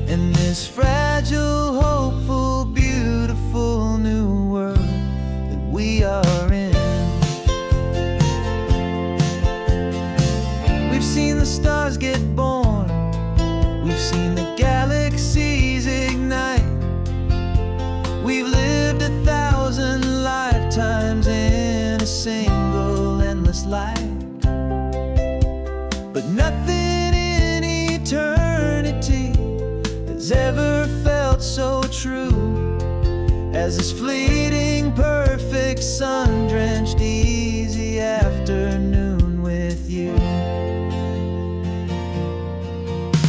in this fragile, hopeful, beautiful new world that we are in. We've seen the stars get born, we've seen the galaxies ignite, we've lived 1,000 lifetimes in a single endless life, but nothing in eternity has ever felt so true as this fleeting, perfect, sun-drenched, easy afternoon with you.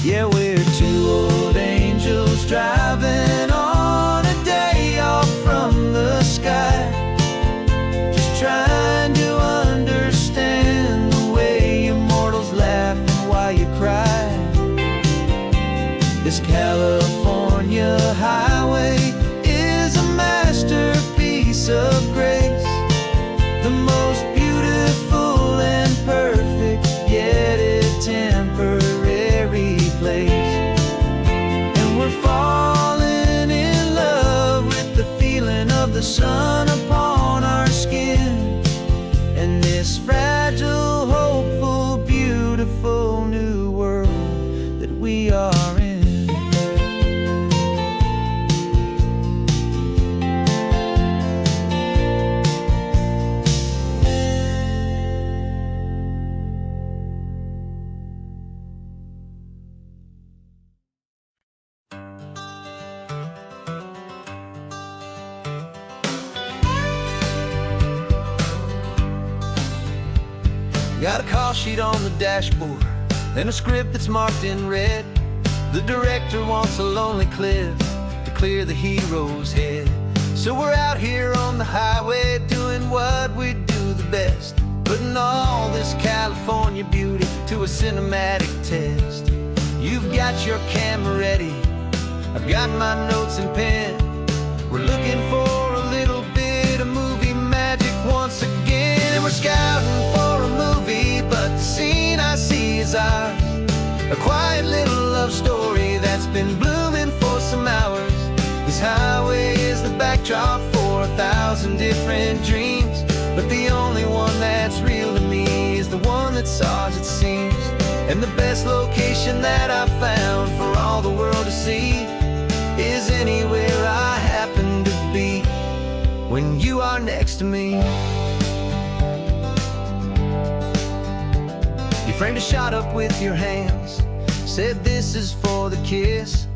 Yeah, we're two old angels driving on a day off from the sky, just trying to understand the way immortals laugh and why you cry. This California highway is a masterpiece of grace, the most beautiful and perfect, yet a temporary place. And we're falling in love with the feeling of the sun upon our skin, and this fragile, hopeful, beautiful new world that we are in. call sheet on the dashboard and a script that's marked in red. The director wants a lonely cliff to clear the hero's head. So we're out here on the highway doing what we do the best, putting all this California beauty to a cinematic test. You've got your camera ready, I've got my notes and pen. We're looking for a little bit of movie magic once again. And we're scouting for a movie, but the scene I see is ours. A quiet little love story that's been blooming for some hours. This highway is the backdrop for 1,000 different dreams, but the only one that's real to me is the one that's ours, it seems. And the best location that I've found for all the world to see is anywhere I happen to be when you are next to me. You framed a shot up with your hands, said this is for the kiss,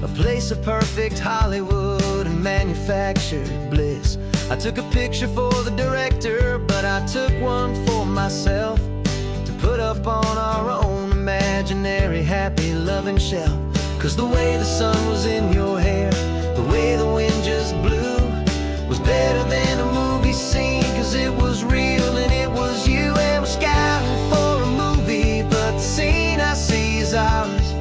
a place of perfect Hollywood and manufactured bliss. I took a picture for the director, but I took one for myself to put up on our own imaginary happy loving shelf. 'Cause the way the sun was in your hair, the way the wind just blew, was better than a movie scene, 'cause it was real and it was you. And we're scouting for a movie, but the scene I see is ours.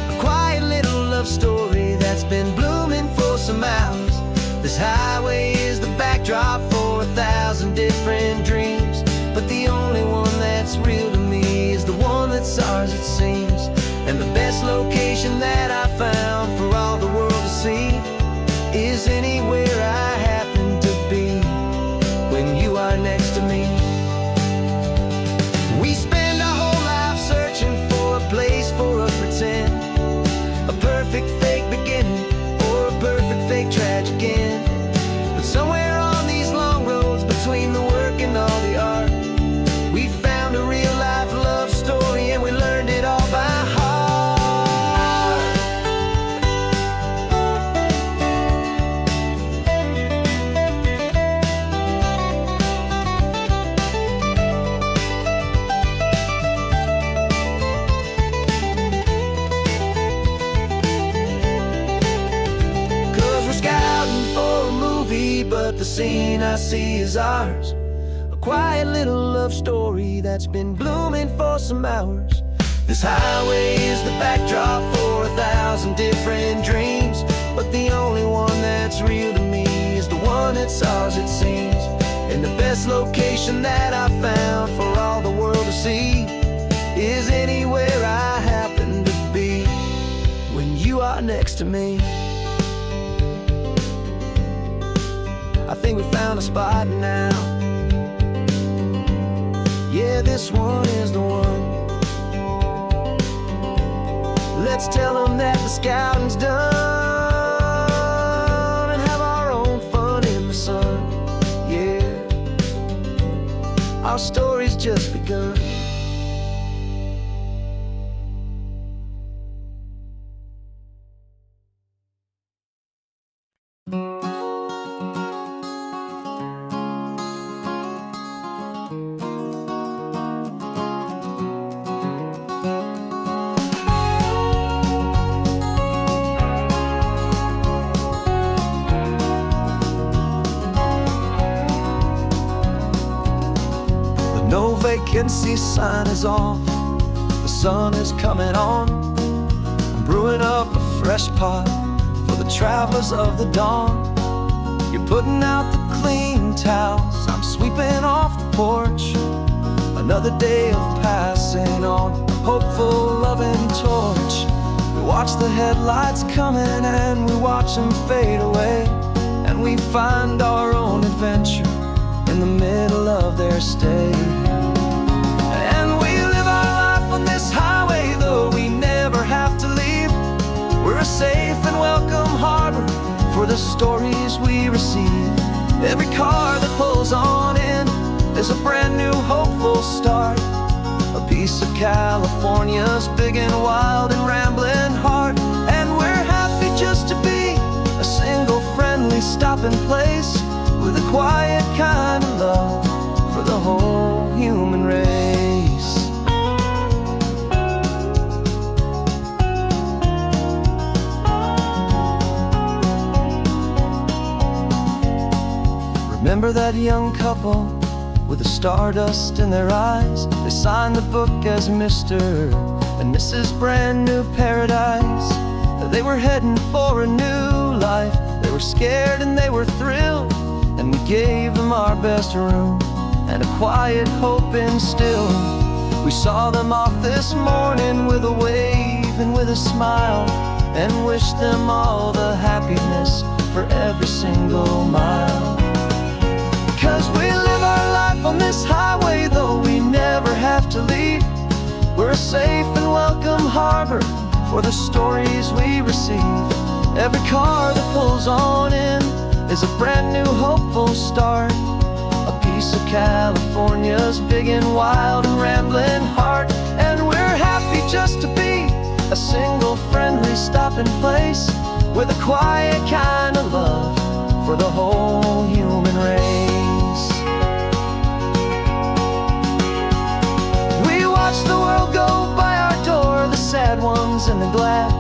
A quiet little love story that's been blooming for some hours. This highway is the backdrop for 1,000 different dreams, but the only one that's real to me is the one that's ours, it seems. And the best location that I found for all the world to see is anywhere I happen to be when you are next to me. We spend our whole life searching for a place for a pretend, a perfect fake beginning or a perfect fake tragic end. But somewhere on these long roads between the work and all the art, we found a real life love story and we learned it all by heart. But the scene I see is ours. A quiet little love story that's been blooming for some hours. This highway is the backdrop for 1,000 different dreams, but the only one that's real to me is the one that's ours, it seems. And the best location that I found for all the world to see is anywhere I happen to be when you are next to me. I think we found a spot now. Yeah, this one is the one. Let's tell them that the scouting's done and have our own fun in the sun. Yeah, our story's just begun. No vacancy sign is off, the sun is coming on. I'm brewing up a fresh pot for the travelers of the dawn. You're putting out the clean towels, I'm sweeping off the porch. Another day of passing on a hopeful loving torch. We watch the headlights coming and we watch them fade away, and we find our own adventure in the middle of their stay. And we live our life on this highway, though we never have to leave. We're a safe and welcome harbor for the stories we receive. Every car that pulls on in is a brand new hopeful start, a piece of California's big and wild and rambling heart. And we're happy just to be a single friendly stopping place with a quiet kind of love for the whole human race. remember that young couple with the stardust in their eyes. They signed the book as Mr. and Mrs. Brand New Paradise. They were heading for a new life. They were scared and they were thrilled, and we gave them our best room and a quiet hope instilled. We saw them off this morning with a wave and with a smile, and wished them all the happiness for every single mile. 'Cause we live our life on this highway, though we never have to leave. We're a safe and welcome harbor for the stories we receive. Every car that pulls on in is a brand new hopeful start, a piece of California's big and wild and rambling heart. And we're happy just to be a single friendly stopping place with a quiet kind of love for the whole human race. We watch the world go by our door, the sad ones and the glad,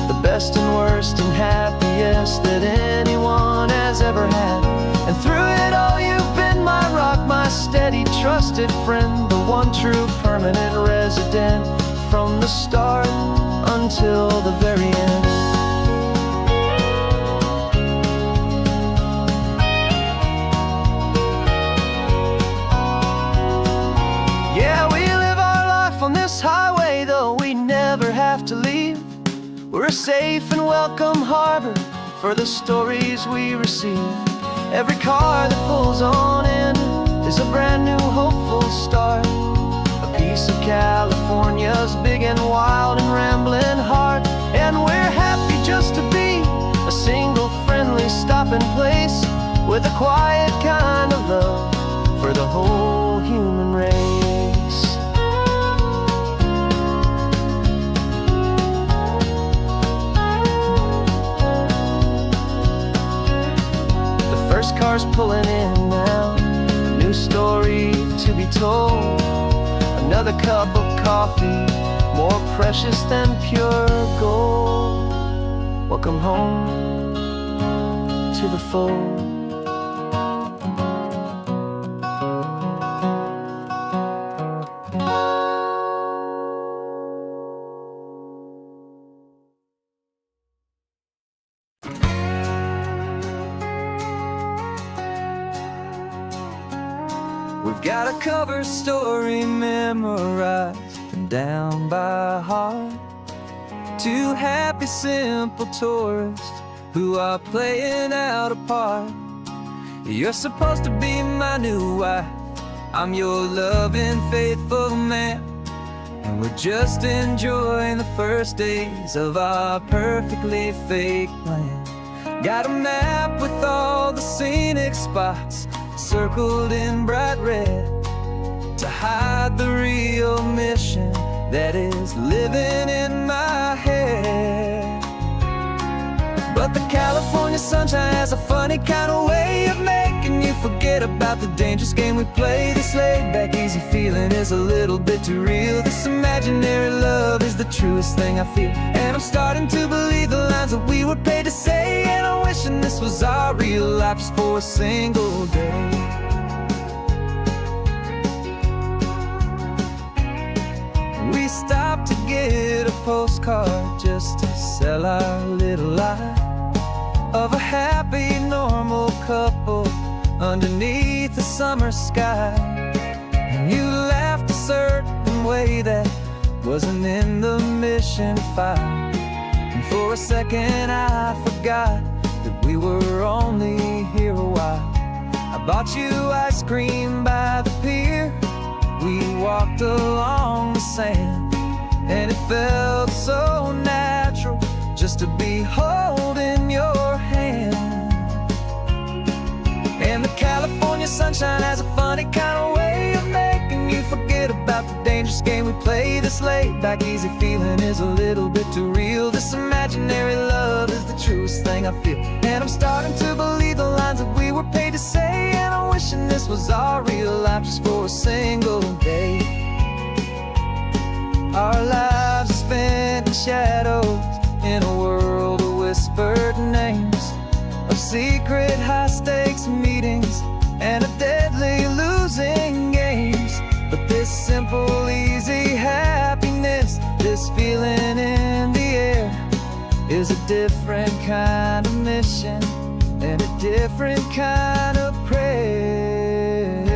the best and worst and happiest that anyone has ever had. And through it all you've been my rock, my steady trusted friend, the one true permanent resident from the start until the very end. Yeah, we live our life on this highway, though we never have to leave. We're a safe and welcome harbor for the stories we receive. Every car that pulls on in is a brand new hopeful start, a piece of California's big and wild and rambling heart. And we're happy just to be a single friendly stopping place with a quiet kind of love for the whole human race. The first car's pulling in now, a new story to be told. Another cup of coffee, more precious than pure gold. Welcome home to the fold. We've got a cover story memorized and down by heart. Two happy, simple tourists who are playing out a part. You're supposed to be my new wife, I'm your loving, faithful man, and we're just enjoying the first days of our perfectly fake plan. Got a map with all the scenic spots circled in bright red to hide the real mission that is living in my head. But the California sunshine has a funny kind of way of making you forget about the dangerous game we play. This laid-back, easy feeling is a little bit too real. This imaginary love is the truest thing I feel, and I'm starting to believe the lines that we were paid to say. And I'm wishing this was our real life just for a single day. We stopped to get a postcard just to sell our little lie of a happy, normal couple underneath the summer sky. And you laughed a certain way that wasn't in the mission file, and for a second I forgot that we were only here a while. I bought you ice cream by the pier, we walked along the sand, and it felt so natural just to be holding your hand. And the California sunshine has a funny kind of way of making you forget about the dangerous game we play. This laid-back, easy feeling is a little bit too real. This imaginary love is the truest thing I feel, and I'm starting to believe the lines that we were paid to say. And I'm wishing this was our real life just for a single day. Our lives are spent in shadows in a world of whispered names, of secret high-stakes meetings and a deadly losing games. But this simple, easy happiness, this feeling in the air, is a different kind of mission and a different kind of prayer.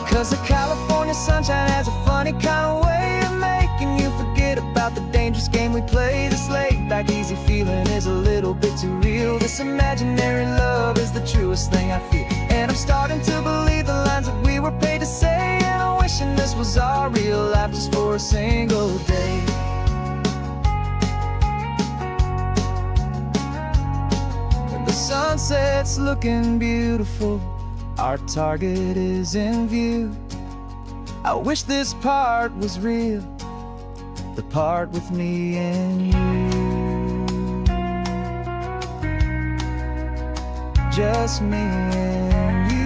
'Cause the California sunshine has a funny kind of way of making you forget about the dangerous game we play. This laid-back, easy feeling is a little bit too real. This imaginary love is the truest thing I feel, and I'm starting to believe the lines that we were paid to say. And I'm wishing this was our real life just for a single day. And the sunset's looking beautiful, our target is in view. I wish this part was real, the part with me and you. Just me and you.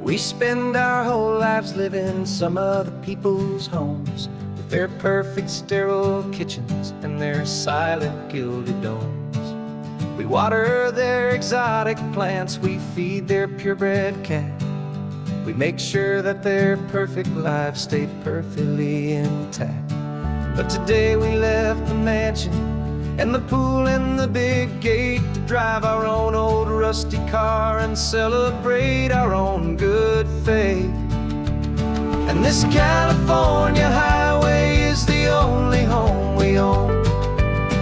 We spend our whole lives living some other people's homes, with their perfect sterile kitchens and their silent gilded domes. We water their exotic plants, we feed their purebred cat. We make sure that their perfect lives stay perfectly intact. But today we left the mansion and the pool and the big gate to drive our own old rusty car and celebrate our own good faith. And this California highway is the only home we own,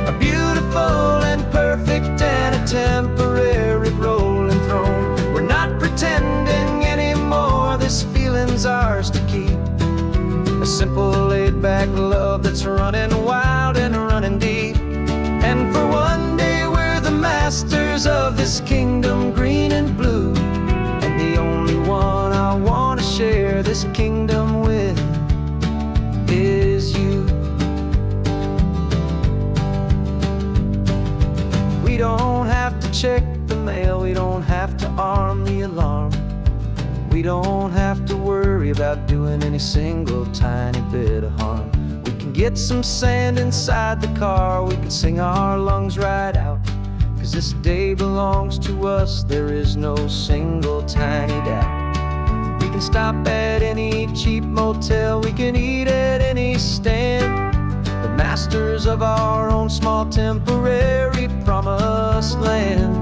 a beautiful and perfect and a temporary rolling throne. We're not pretending anymore, this feeling's ours to keep, a simple laid-back love that's running wild and running deep. And for one day we're the masters of this kingdom green and blue, and the only one I want to share this kingdom with is you. We don't have to check the mail, we don't have to arm the alarm, we don't have to worry about doing any single tiny bit of harm. We can get some sand inside the car, we can sing our lungs right out, 'cause this day belongs to us, there is no single tiny doubt. We can stop at any cheap motel, we can eat at any stand, the masters of our own small temporary promised land.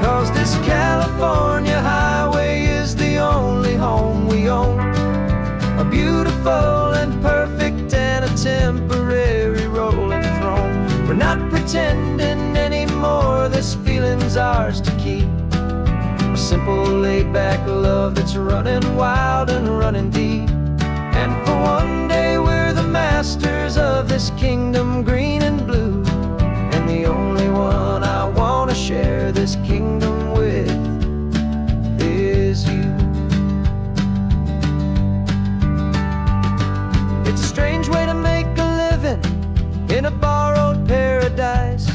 'Cause this California highway is the only home we own, a beautiful and perfect and a temporary rolling throne. We're not pretending anymore, this feeling's ours to keep, a simple laid-back love that's running wild and running deep. And for one day we're the masters of this kingdom green and blue, and the only one I want to share this kingdom with is you. It's a strange way to make a living in a borrowed paradise,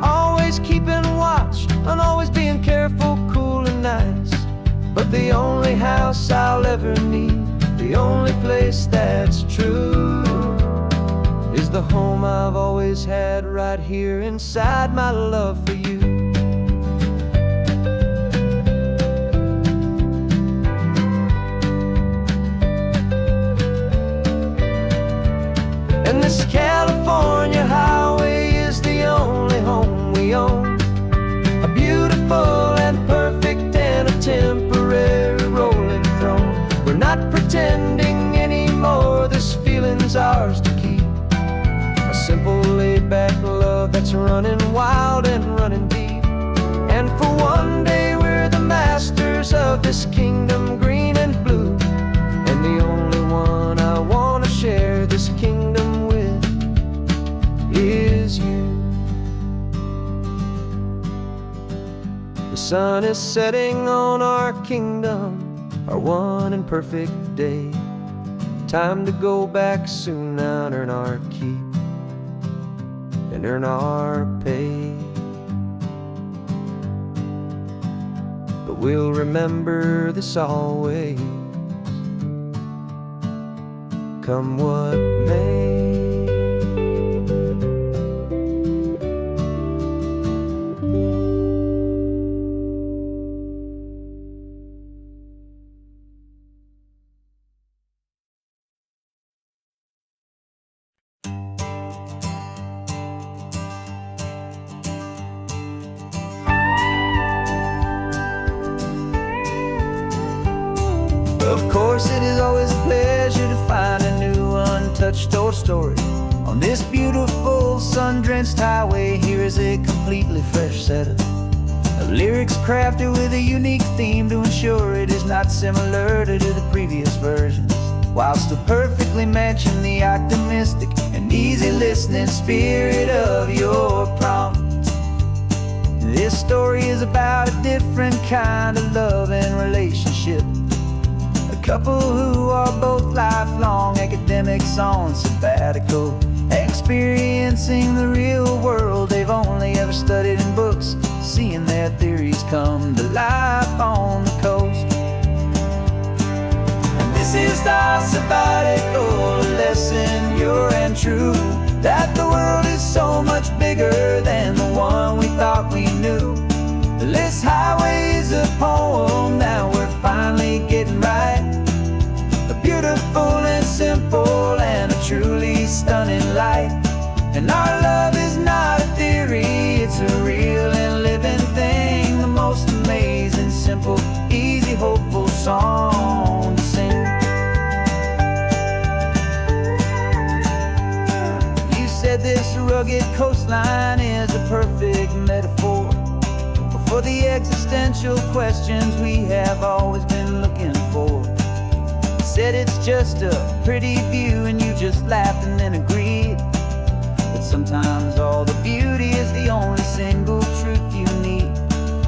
always keeping watch and always being careful, cool and nice. But the only house I'll ever need, the only place that's true, is the home I've always had right here inside my love for you. And this California highway is the only home we own, a beautiful and perfect and a temporary rolling throne. We're not pretending anymore, this feeling's ours to keep, a simple laid-back love that's running wild and running deep. And for one day we're the masters of this kingdom green and blue, and the only one I want to share this kingdom with is you. The sun is setting on our kingdom, our one and perfect day. time to go back soon now and earn our keep and earn our pay. But we'll remember this always, come what may. Of course, it is always a pleasure to find a new untouched old story. On this beautiful sun-drenched highway, here is a completely fresh set of lyrics crafted with a unique theme to ensure it is not similar to the previous versions, while still perfectly matching the optimistic and easy listening spirit of your prompt. This story is about a different kind of love and relationship. Couple who are both lifelong academics on sabbatical, experiencing the real world they've only ever studied in books, seeing their theories come to life on the coast. And this is our sabbatical lesson, pure and true, that the world is so much bigger than the one we thought we knew. This highway is a poem that we're finally getting right. Beautiful and simple and a truly stunning light. And our love is not a theory, it's a real and living thing. The most amazing, simple, easy, hopeful song to sing. You said this rugged coastline is a perfect metaphor for the existential questions we have always been looking for. Said it's just a pretty view and you just laughed and then agreed. But sometimes all the beauty is the only single truth you need.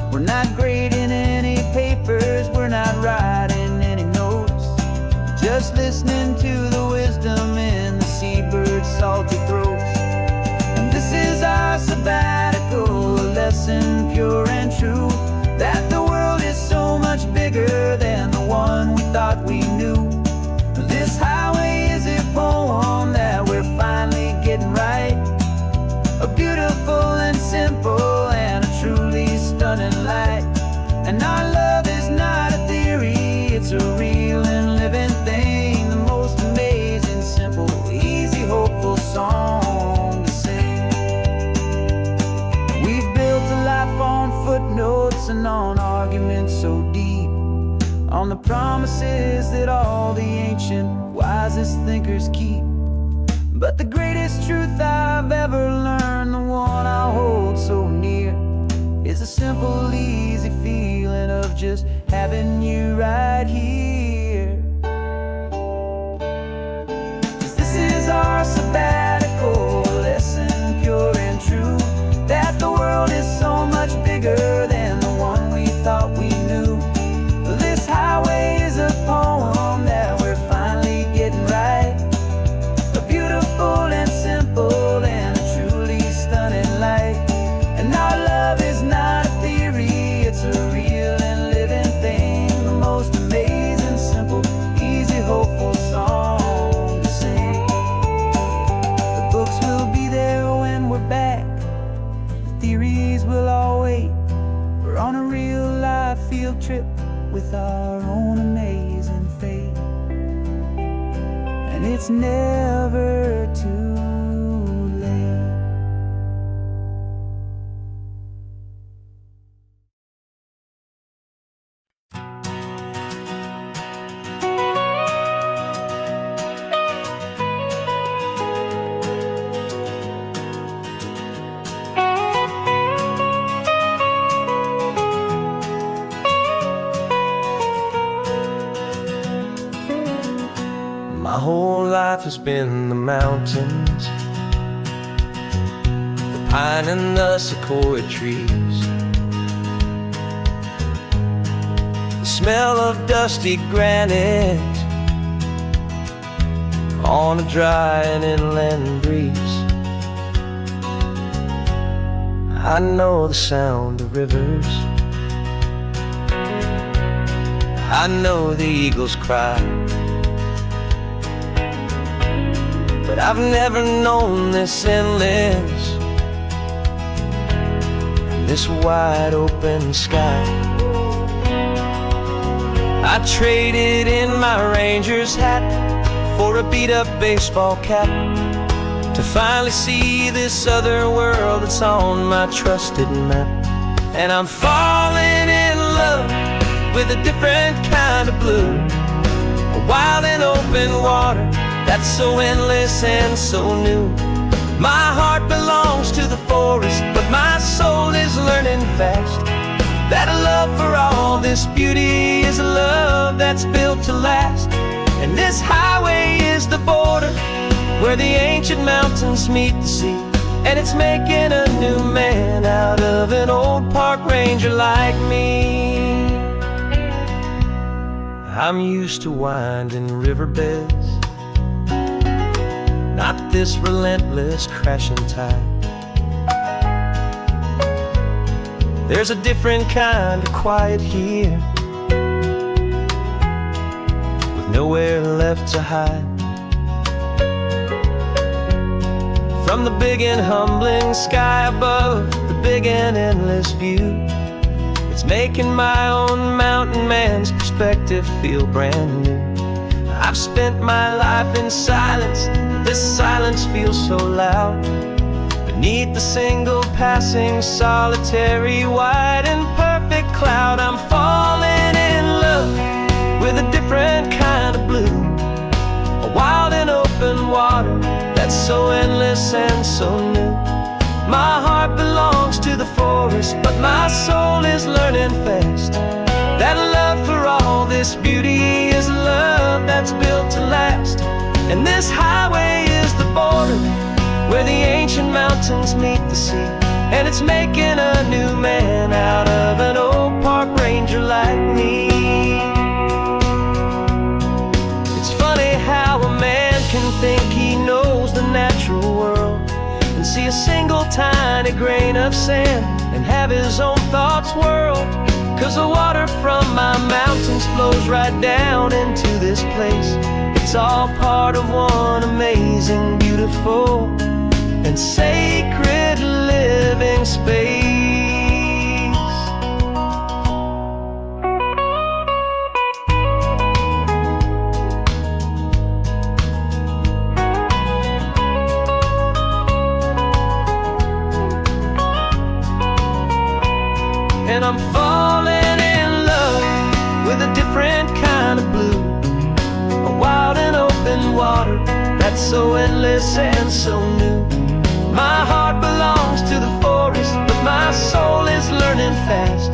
We're not grading any papers, we're not writing any notes, just listening to the wisdom in the seabird's salty throats. And this is our sabbatical lesson, pure and true, that the world is so much bigger than the one we thought we knew. This highway is a poem that we're finally getting right. A beautiful and simple and a truly stunning light. And our love is not a theory, it's a real and living thing. The most amazing, simple, easy, hopeful song to sing. We've built a life on footnotes and on arguments so deep, on the promises that all the ancient, wisest thinkers keep. But the greatest truth I've ever learned, the one I hold so near, is a simple, easy feeling of just having you right here. 'Cause this is our sabbatical lesson, pure and true, that the world is so much bigger than the one we thought we knew. This highway is a poem that we're finally getting right. A beautiful and simple and a truly stunning light. And our love is not a theory, it's a real and living thing. The most amazing, simple, easy, hopeful song to sing. The books will be there when we're back, the theories will all wait. We're on a real life field trip with our own amazing fate. And it's never too late. My whole life has been the mountains, the pine and the sequoia trees, the smell of dusty granite, on a dry and inland breeze. I know the sound of rivers, I know the eagles cry, but I've never known this endless, this wide open sky. I traded in my Ranger's hat for a beat-up baseball cap, to finally see this other world that's on my trusted map. And I'm falling in love with a different kind of blue, a wild and open water that's so endless and so new. My heart belongs to the forest, but my soul is learning fast that a love for all this beauty is a love that's built to last. And this highway is the border where the ancient mountains meet the sea, and it's making a new man out of an old park ranger like me. I'm used to winding riverbeds, not this relentless crashing tide. There's a different kind of quiet here, with nowhere left to hide. From the big and humbling sky above, the big and endless view, it's making my own mountain man's perspective feel brand new. I've spent my life in silence, this silence feels so loud. Beneath the single passing solitary white and perfect cloud, I'm falling in love with a different kind of blue, a wild and open water that's so endless and so new. My heart belongs to the forest, but my soul is learning fast that a love for all this beauty is a love that's built to last. And this highway is the border where the ancient mountains meet the sea, and it's making a new man out of an old park ranger like me. It's funny how a man can think he knows the natural world and see a single tiny grain of sand and have his own thoughts whirled. 'Cause the water from my mountains flows right down into this place. It's all part of one amazing, beautiful, and sacred living space. And I'm falling in love with a different kind of blue, a wild and open water that's so endless and so new. My heart belongs to the forest, but my soul is learning fast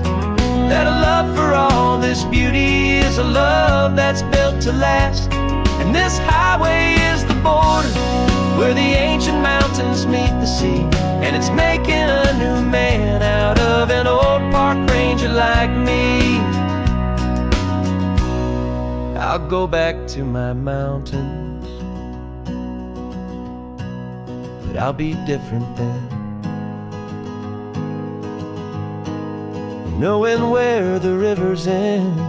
that a love for all this beauty is a love that's built to last. And this highway is the border where the ancient mountains meet the sea, and it's making a new man out of an old park ranger like me. I'll go back to my mountains, but I'll be different then, knowing where the rivers end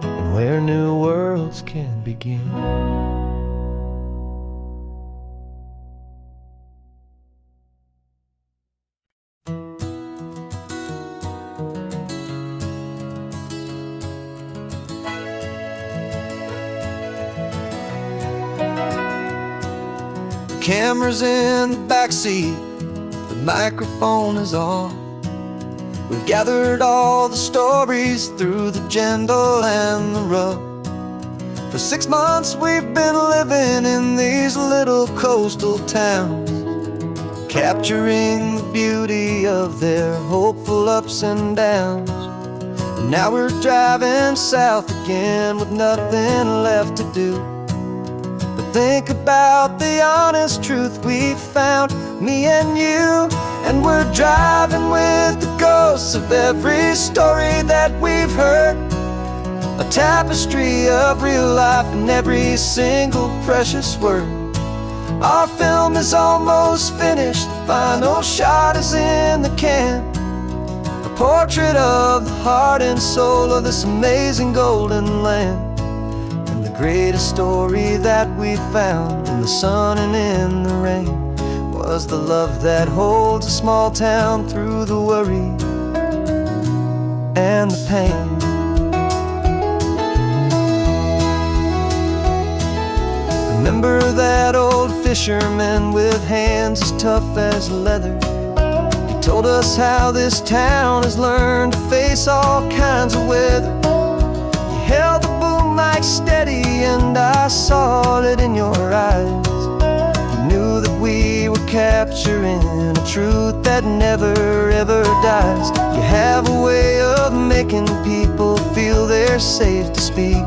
and where new worlds can begin. Camera's in the backseat, the microphone is on. We've gathered all the stories through the gentle and the rough. For 6 months we've been living in these little coastal towns, capturing the beauty of their hopeful ups and downs. And now we're driving south again with nothing left to do. Think about the honest truth we've found, me and you. And we're driving with the ghosts of every story that we've heard. a tapestry of real life in every single precious word. Our film is almost finished, the final shot is in the can. A portrait of the heart and soul of this amazing golden land. And the greatest story that we found in the sun and in the rain was the love that holds a small town through the worry and the pain. Remember that old fisherman with hands as tough as leather? He told us how this town has learned to face all kinds of weather. You held the boom mic steady and I saw it in your eyes. You knew that we were capturing a truth that never ever dies. You have a way of making people feel they're safe to speak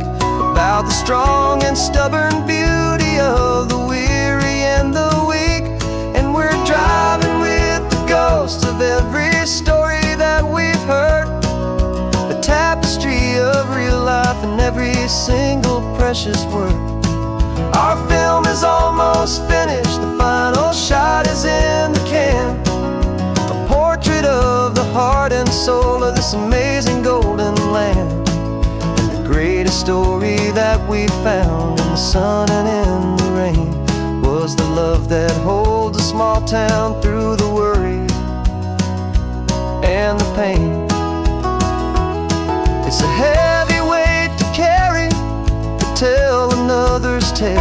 about the strong and stubborn beauty of the weary and the weak. And we're driving with the ghosts of every story that we've heard, a tapestry of real life in every single precious word. Our film is almost finished, the final shot is in the can. A portrait of the heart and soul of this amazing golden land. Greatest story that we found in the sun and in the rain was the love that holds a small town through the worry and the pain. It's a heavy weight to carry, to tell another's tale,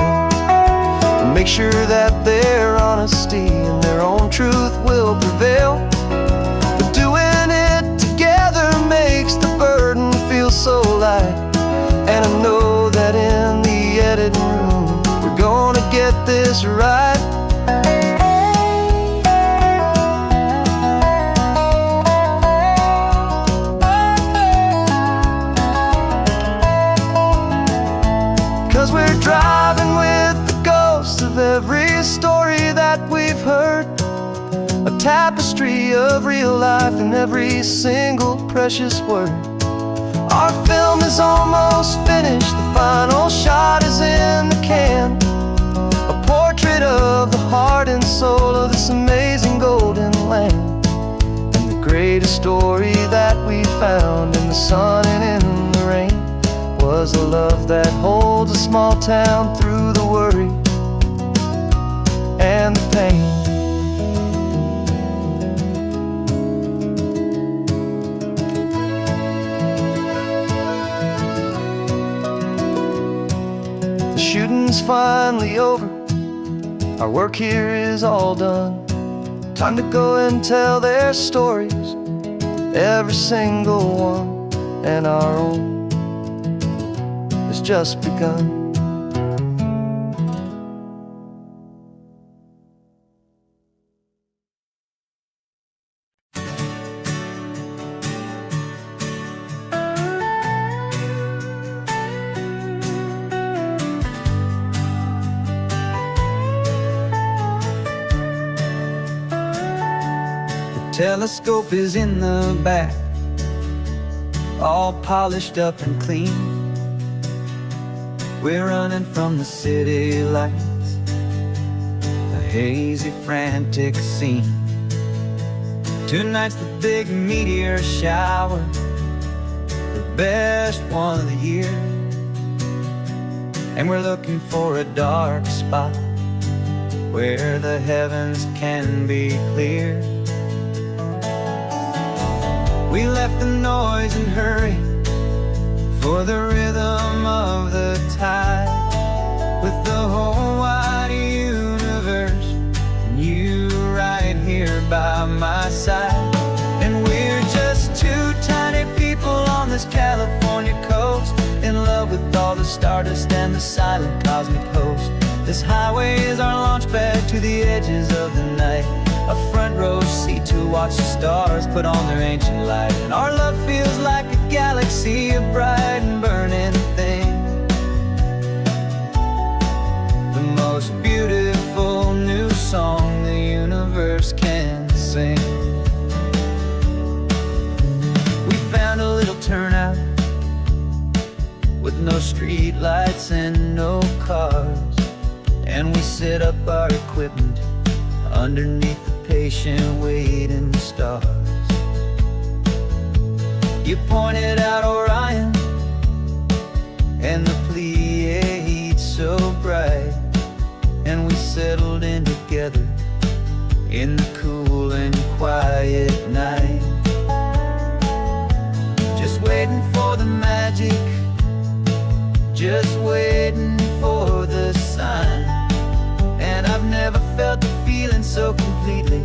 and make sure that their honesty and their own truth will prevail. But doing it together makes the burden feel so light. And I know that in the editing room we're gonna get this right. 'Cause we're driving with the ghosts of every story that we've heard, a tapestry of real life in every single precious word. Our film is almost finished, the final shot is in the can. A portrait of the heart and soul of this amazing golden land. And the greatest story that we found in the sun and in the rain was a love that holds a small town through the worry and the pain. Shooting's finally over, our work here is all done. Time to go and tell their stories, every single one, and our own has just begun. Telescope is in the back, all polished up and clean. We're running from the city lights, a hazy, frantic scene. Tonight's the big meteor shower, the best one of the year. And we're looking for a dark spot where the heavens can be clear. We left the noise and hurry for the rhythm of the tide, with the whole wide universe and you right here by my side. And we're just two tiny people on this California coast, in love with all the stardust and the silent cosmic host. This highway is our launch pad to the edges of the night, a front row seat to watch the stars put on their ancient light. And our love feels like a galaxy, a bright and burning thing, the most beautiful new song the universe can sing. We found a little turnout lights and no cars, and we set up our equipment underneath the patient waiting stars. You pointed out Orion and the Pleiades so bright, and we settled in together in the cool and quiet night, just waiting for the magic, just waiting for the sign. And I've never felt the feeling so completely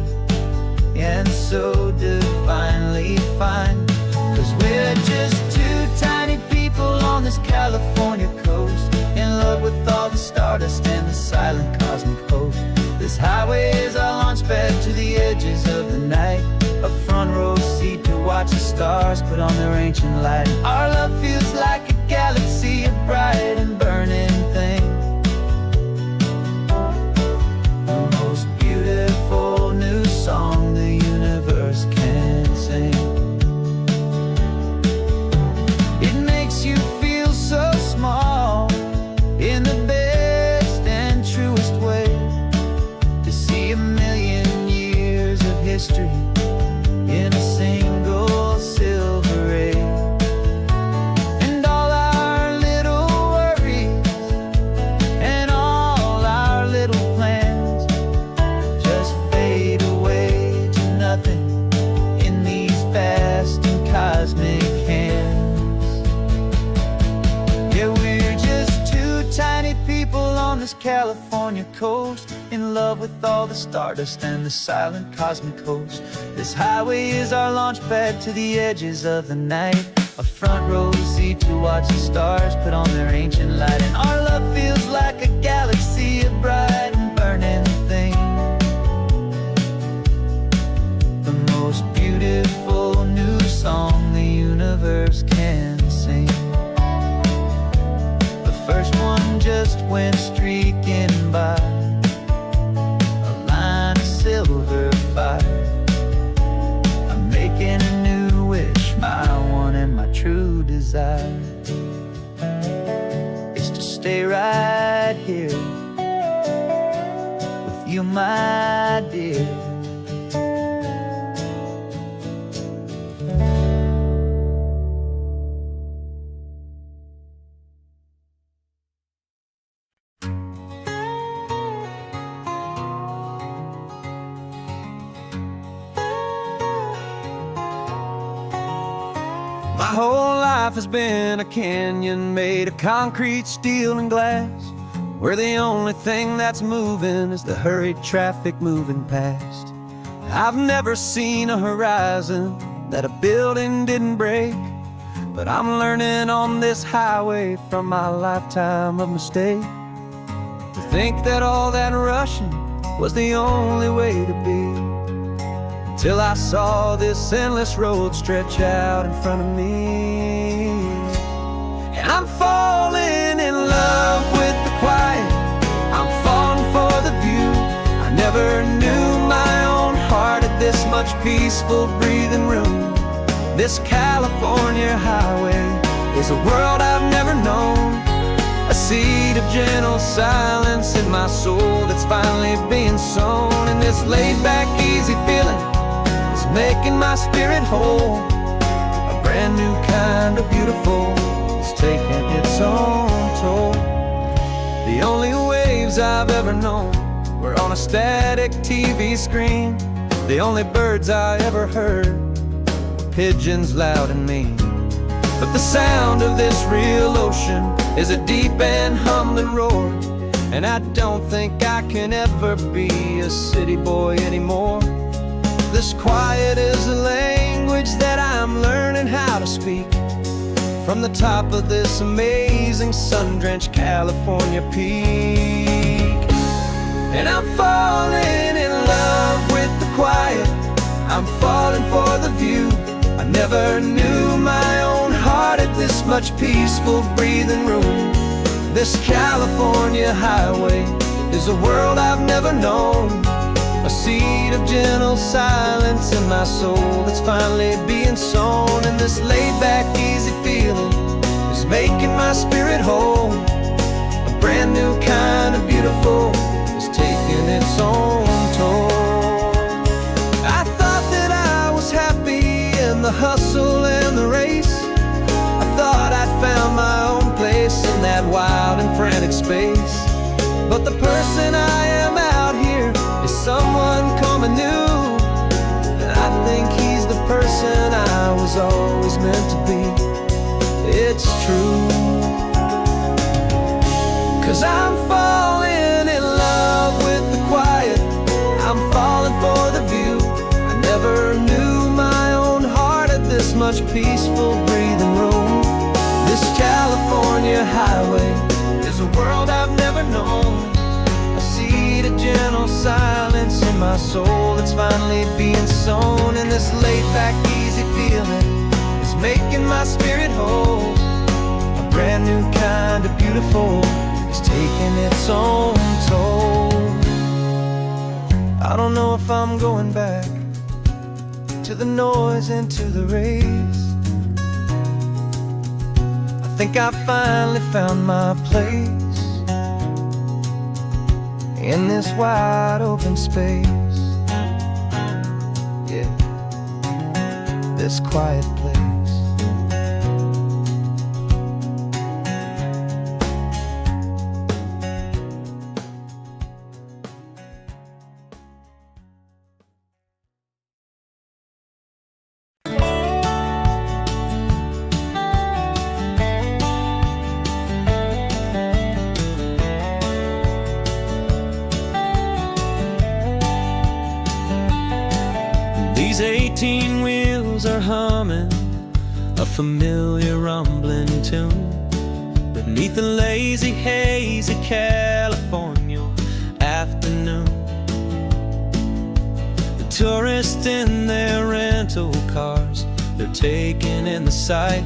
and so divinely fine, 'cause we're just two tiny people on this California coast, in love with all the stardust and the silent cosmic host. This highway is our launch pad to the edges of the night, a front row seat to watch the stars put on their ancient light. Our love feels like a galaxy, a bright and burning thing, the most beautiful new song the universe can sing. It makes you feel so small in the best and truest way, to see a million years of history in a single silver ray. And all our little worries and all our little plans just fade away to nothing in these vast and cosmic hands. Yeah, we're just two tiny people on this California coast, in love with all the stardust and the silent cosmic host. This highway is our launch pad to the edges of the night, a front row seat to watch the stars put on their ancient light. And our love feels like a galaxy, a bright and burning thing, the most beautiful new song the universe can sing. The first one just went streaking by, a line of silver fire. I'm making a new wish, my one and my true desire is to stay right here with you, my dear. My whole life has been a canyon made of concrete, steel, and glass, where the only thing that's moving is the hurried traffic moving past. I've never seen a horizon that a building didn't break, but I'm learning on this highway from my lifetime of mistake, to think that all that rushing was the only way to be, till I saw this endless road stretch out in front of me. And I'm falling in love with the quiet, I'm falling for the view. I never knew my own heart had this much peaceful breathing room. This California highway is a world I've never known, a seed of gentle silence in my soul that's finally being sown. And this laid-back, easy feeling is making my spirit whole, a brand new kind of beautiful is taking its own toll. The only waves I've ever known were on a static TV screen. The only birds I ever heard were pigeons loud and mean. But the sound of this real ocean is a deep and humbling roar, and I don't think I can ever be a city boy anymore. This quiet is a language that I'm learning how to speak, from the top of this amazing sun-drenched California peak. And I'm falling in love with the quiet, I'm falling for the view. I never knew my own heart had this much peaceful breathing room. This California highway is a world I've never known, a seed of gentle silence in my soul that's finally being sown. And this laid-back, easy feeling is making my spirit whole, that wild and frantic space. But the person I am out here is someone coming new, and I think he's the person I was always meant to be. It's true, 'cause I'm falling in love with the quiet. I'm falling for the view. I never knew my own heart had this much peaceful breathing room. This California highway is a world I've never known. I see the gentle silence in my soul that's finally being sown, and this laid-back, easy feeling is making my spirit whole. A brand new kind of beautiful is taking its own toll. I don't know if I'm going back to the noise and to the race. I think I finally found my place in this wide open space. Yeah, this quiet place. These 18 wheels are humming a familiar rumbling tune beneath the lazy haze of California afternoon. The tourists in their rental cars, they're taking in the sight.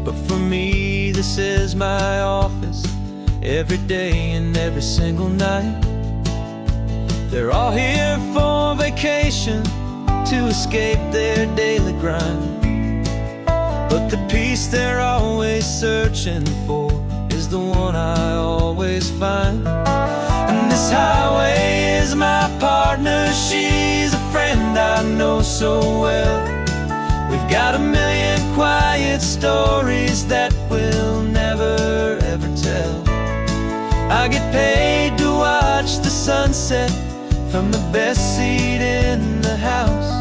But for me, this is my office every day and every single night. They're all here for vacation, to escape their daily grind. But the peace they're always searching for is the one I always find. And this highway is my partner, she's a friend I know so well. We've got a million quiet stories that we'll never ever tell. I get paid to watch the sunset from the best seat in the house.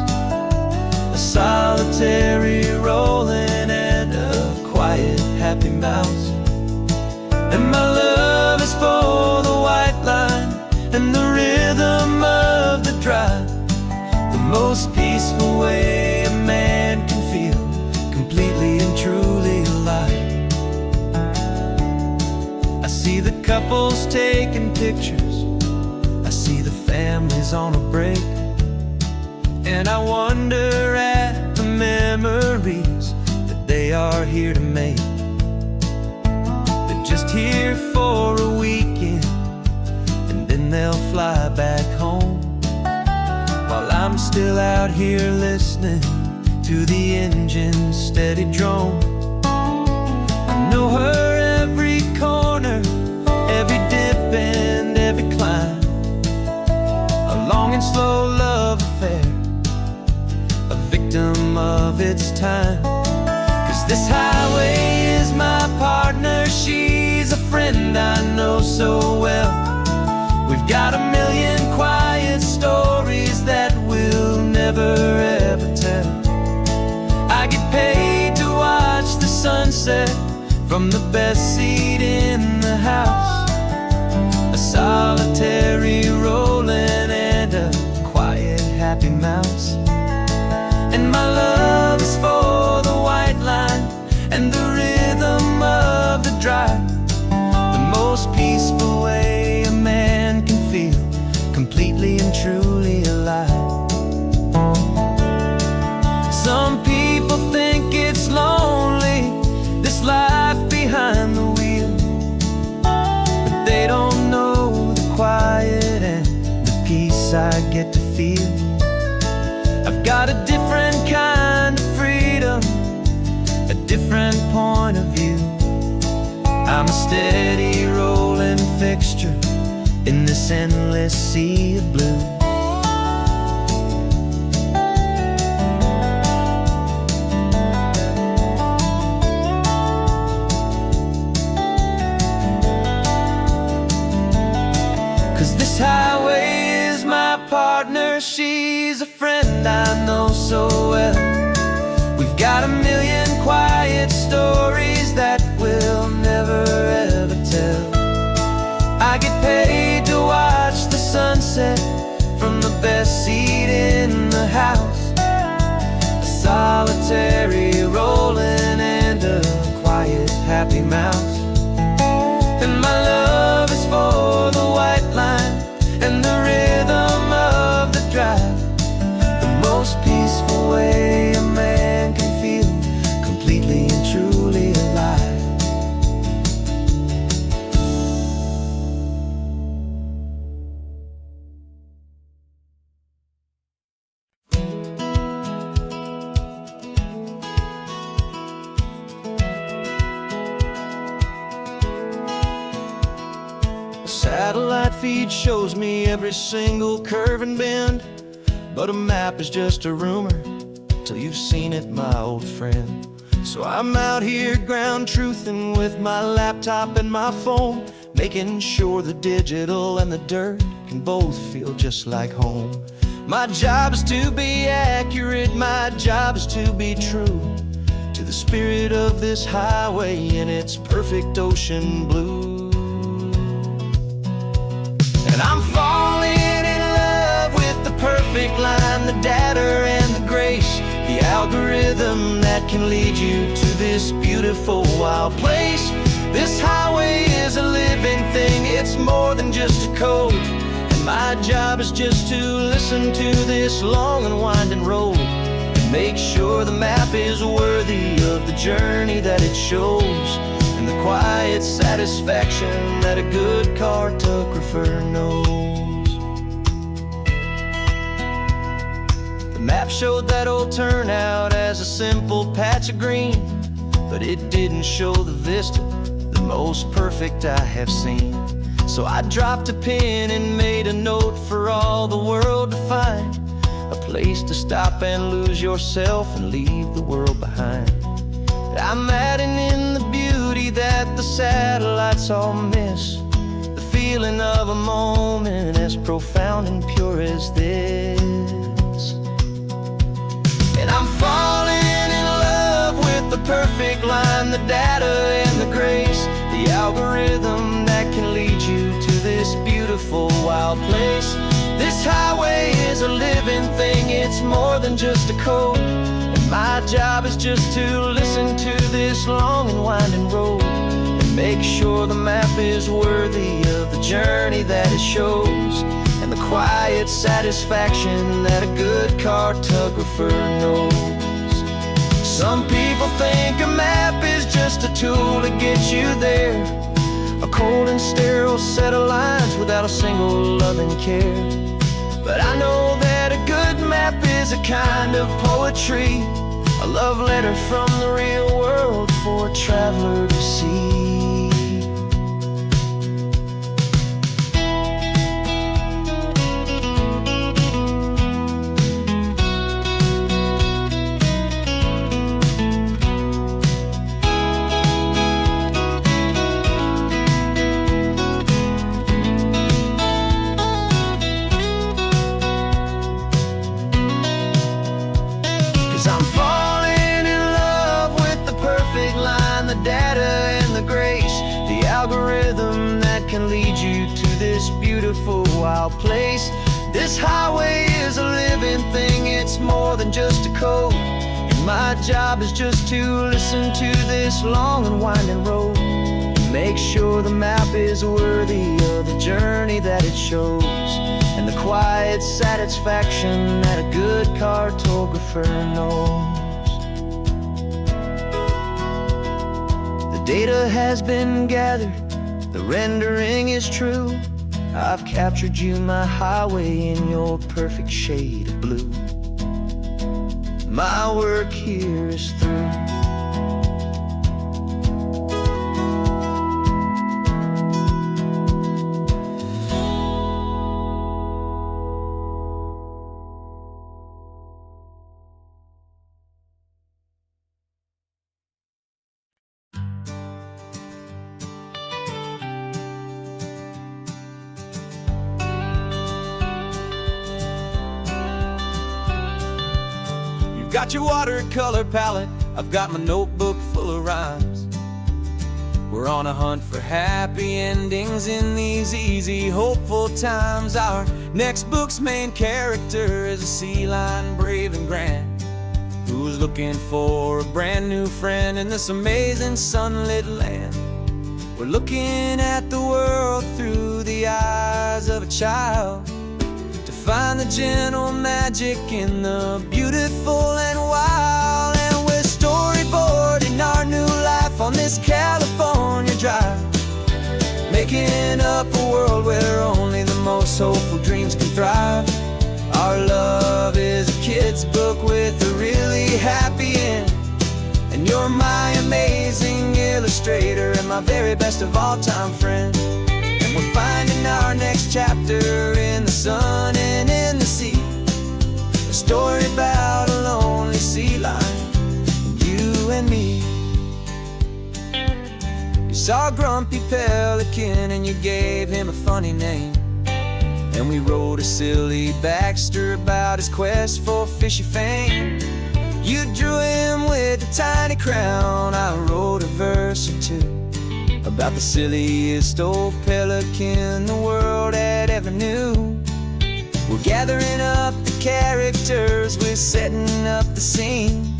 A solitary rolling and a quiet happy mouse. And my love is for the white line and the rhythm of the drive. The most peaceful way a man can feel completely and truly alive. I see the couples taking pictures, I see the families on a break, and I wonder at the memories that they are here to make. They're just here for a weekend, and then they'll fly back home, while I'm still out here listening to the engine's steady drone. I know her every corner, every dip and every climb. A long and slow love affair, a victim of its time. 'Cause this highway is my partner, she's a friend I know so well. We've got a million quiet stories that we'll never ever tell. I get paid to watch the sunset from the best seat in the house. A solitary rolling and a quiet happy mouse. And my love is for the white line and the rhythm of the drive. The most peaceful way a man can feel completely and truly alive. Some people think it's lonely, this life behind the wheel, but they don't know the quiet and the peace I get to feel. I've got a different kind of freedom, a different point of view. I'm a steady rolling fixture in this endless sea of blue. 'Cause this highway is my partner, she's a friend I know so well. We've got a million quiet stories that we'll never ever tell. I get paid to watch the sunset from the best seat in the house. A solitary rolling and a quiet happy mouse. And my love is for the white line and the rhythm of the drive. The most peaceful way a man can feel completely and truly alive. Satellite feed shows me every single curve and bend, but a map is just a rumor till you've seen it, my old friend. So I'm out here ground truthing with my laptop and my phone, making sure the digital and the dirt can both feel just like home. My job is to be accurate, my job is to be true to the spirit of this highway in its perfect ocean blue. And I'm falling in love with the perfect line, the data and the grace, the algorithm that can lead you to this beautiful wild place. This highway is a living thing, it's more than just a code. And my job is just to listen to this long and winding road and make sure the map is worthy of the journey that it shows, and the quiet satisfaction that a good cartographer knows. The map showed that old turnout as a simple patch of green, but it didn't show the vista, the most perfect I have seen. So I dropped a pin and made a note for all the world to find, a place to stop and lose yourself and leave the world behind. I'm adding in the beauty that the satellites all miss, the feeling of a moment as profound and pure as this. And I'm falling in love with the perfect line, the data and the grace, the algorithm that can lead you to this beautiful wild place. This highway is a living thing, it's more than just a code. My job is just to listen to this long and winding road and make sure the map is worthy of the journey that it shows, and the quiet satisfaction that a good cartographer knows. Some people think a map is just a tool to get you there, a cold and sterile set of lines without a single loving care. But I know that a good map is a kind of poetry, a love letter from the real world for a traveler to see. I'm falling in love with the perfect line, the data and the grace, the algorithm that can lead you to this beautiful wild place. This highway is a living thing, it's more than just a code. And my job is just to listen to this long and winding road and make sure the map is worthy of the journey that it shows, and the quiet satisfaction that a good cartographer knows. The data has been gathered, the rendering is true. I've captured you, my highway, in your perfect shade of blue. My work here is through. got your watercolor palette, I've got my notebook full of rhymes. We're on a hunt for happy endings in these easy, hopeful times. Our next book's main character is a sea lion, brave and grand, who's looking for a brand new friend in this amazing sunlit land. We're looking at the world through the eyes of a child, to find the gentle magic in the beautiful and wild. And we're storyboarding our new life on this California drive, making up a world where only the most hopeful dreams can thrive. Our love is a kid's book with a really happy end, and you're my amazing illustrator and my very best of all-time friend. And we're finding our next chapter in the sun and in the sea, a story about a lonely sea lion, you and me. You saw a grumpy pelican and you gave him a funny name, and we wrote a silly Baxter about his quest for fishy fame. You drew him with a tiny crown, I wrote a verse or two about the silliest old pelican the world had ever knew. We're gathering up the characters, we're setting up the scene,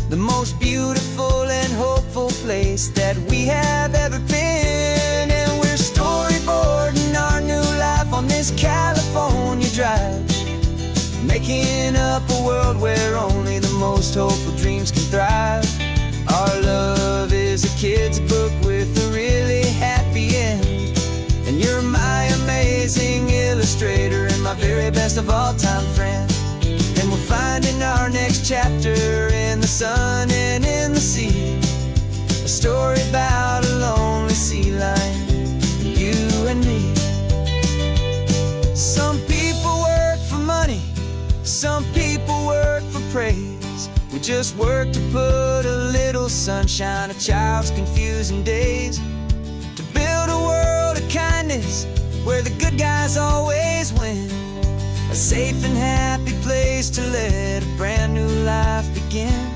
the most beautiful and hopeful place that we have ever been. And we're storyboarding our new life on this California drive, making up a world where only the most hopeful dreams can thrive. Our love is a kid's book with a really happy end, and you're my amazing illustrator and my very best of all-time friend. And we're finding our next chapter in the sun and in the sea, a story about a lonely sea lion, you and me. Some people work for money, some people work for praise. We just work to put a little sunshine in a child's confusing days, to build a world of kindness where the good guys always win, a safe and happy place to let a brand new life begin.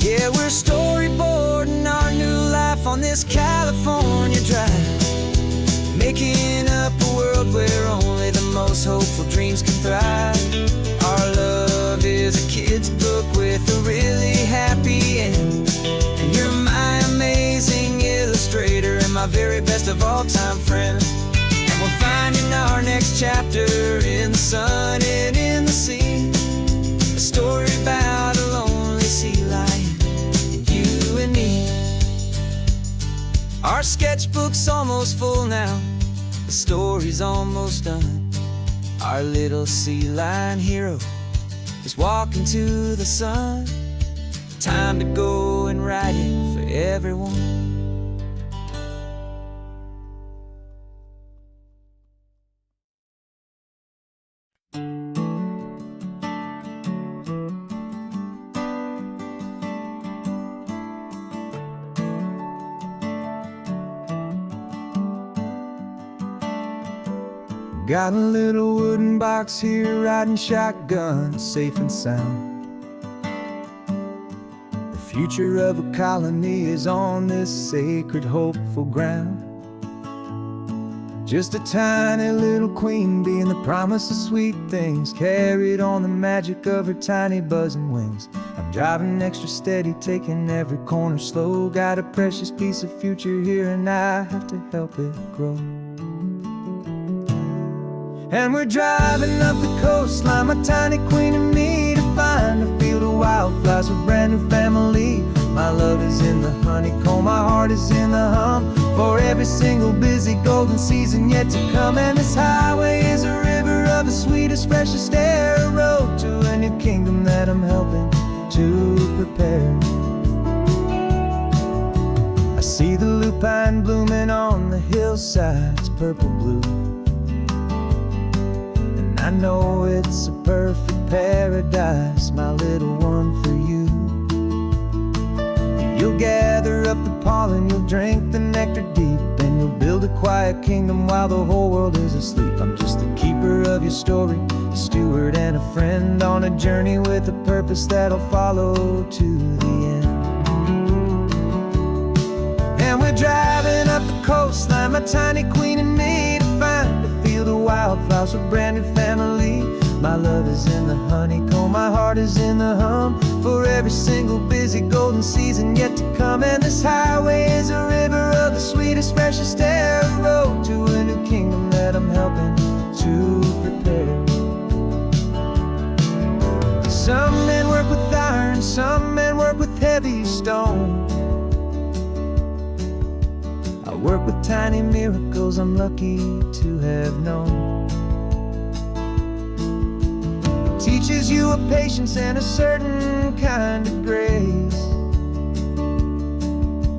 Yeah, we're storyboarding our new life on this California drive, making up a world where only the most hopeful dreams can thrive. Our love is a kid's book with a really happy end, and you're my amazing illustrator and my very best of all-time friend. And we're finding our next chapter in the sun and in the sea, a story about a lonely sea lion, you and me. Our sketchbook's almost full now, the story's almost done. Our little sea lion hero is walking to the sun. Time to go and write it for everyone. Got a little wooden box here, riding shotgun, safe and sound. The future of a colony is on this sacred, hopeful ground. Just a tiny little queen bee and the promise of sweet things, carried on the magic of her tiny buzzing wings. I'm driving extra steady, taking every corner slow. Got a precious piece of future here and I have to help it grow. And we're driving up the coastline, my tiny queen and me, to find a field of wildflowers with brand new family. My love is in the honeycomb, my heart is in the hum, for every single busy golden season yet to come. And this highway is a river of the sweetest, freshest air, a road to a new kingdom that I'm helping to prepare. I see the lupine blooming on the hillsides, purple blue. And I know it's a perfect paradise, my little one, for you. You'll gather up the pollen, you'll drink the nectar deep, and you'll build a quiet kingdom while the whole world is asleep. I'm just the keeper of your story, a steward and a friend, on a journey with a purpose that'll follow to the end. And we're driving up the coastline, my tiny queen and me, to find a field of wildflowers, a brand new family. My love is in the honeycomb, my heart is in the hum, for every single busy golden season yet to come. And this highway is a river of the sweetest, freshest air, a road to a new kingdom that I'm helping to prepare. Some men work with iron, some men work with heavy stone. I work with tiny miracles I'm lucky to have known. Teaches you a patience and a certain kind of grace,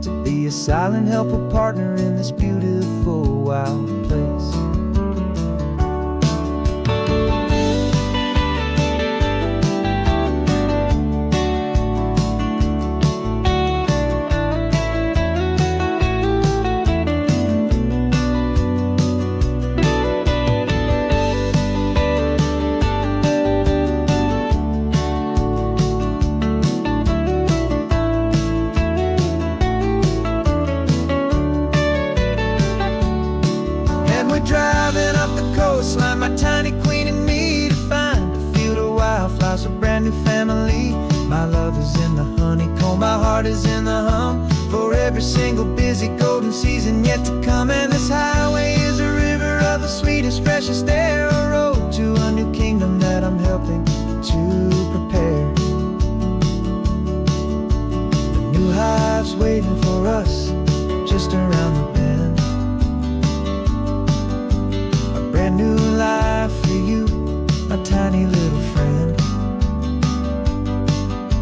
to be a silent, helpful partner in this beautiful, wild place. Driving up the coastline, my tiny queen and me, to find a field of wildflowers, a brand new family. My love is in the honeycomb, my heart is in the hum, for every single busy golden season yet to come. And this highway is a river of the sweetest, freshest air, a road to a new kingdom that I'm helping to prepare. A new hive's waiting for us just around the bend. Brand new life for you, my tiny little friend,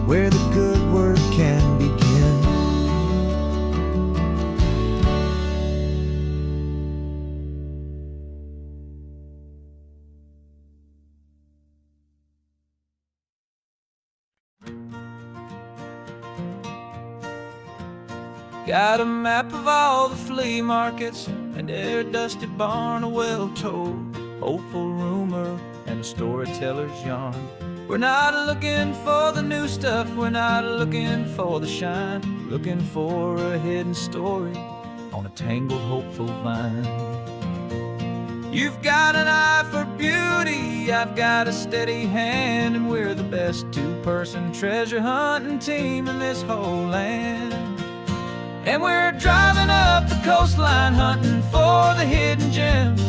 where the good work can begin. Got a map of all the flea markets, and their dusty barn, a well-told, hopeful rumor, and a storyteller's yarn. We're not looking for the new stuff, we're not looking for the shine, looking for a hidden story on a tangled, hopeful vine. You've got an eye for beauty, I've got a steady hand, and we're the best two-person treasure hunting team in this whole land. And we're driving up the coastline, hunting for the hidden gems,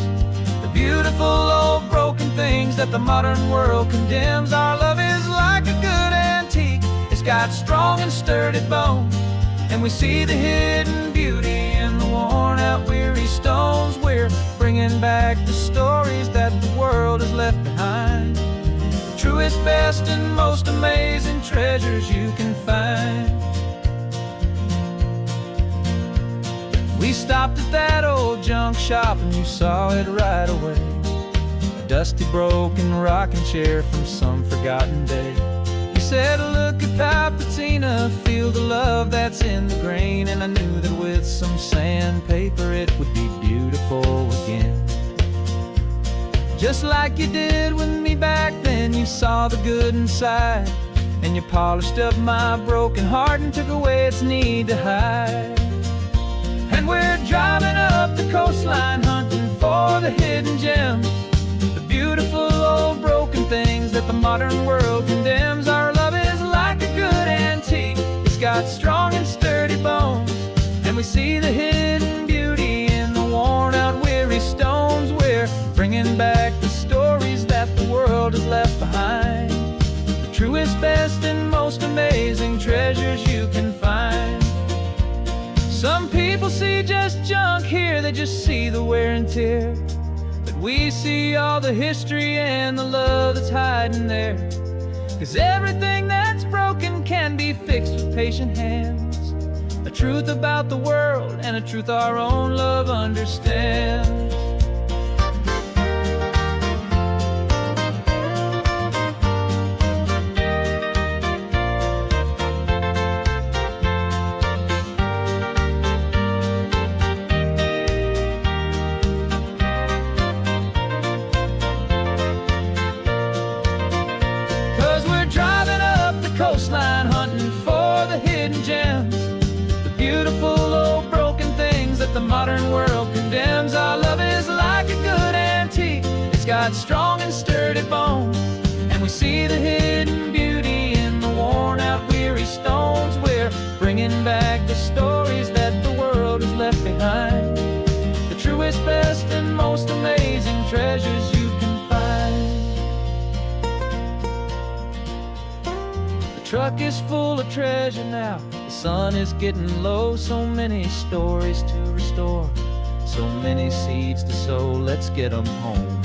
the beautiful old broken things that the modern world condemns. Our love is like a good antique, it's got strong and sturdy bones, and we see the hidden beauty in the worn out, weary stones. We're bringing back the stories that the world has left behind, the truest, best, and most amazing treasures you can find. We stopped at that old junk shop and you saw it right away, a dusty, broken rocking chair from some forgotten day. You said, look at Papatina, feel the love that's in the grain, and I knew that with some sandpaper it would be beautiful again. Just like you did with me back then, you saw the good inside, and you polished up my broken heart and took away its need to hide. And we're driving up the coastline, hunting for the hidden gems, the beautiful old broken things that the modern world condemns. Our love is like a good antique, it's got strong and sturdy bones, and we see the hidden beauty in the worn out, weary stones. We're bringing back the stories that the world has left behind, the truest, best, and most amazing treasures you can find. Some people see just junk here, they just see the wear and tear, but we see all the history and the love that's hiding there. 'Cause everything that's broken can be fixed with patient hands, a truth about the world and a truth our own love understands. got strong and sturdy bones, and we see the hidden beauty in the worn out weary stones. We're bringing back the stories that the world has left behind, the truest, best, and most amazing treasures you can find. The truck is full of treasure now, the sun is getting low. So many stories to restore, so many seeds to sow. Let's get them home,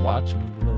watch them blow.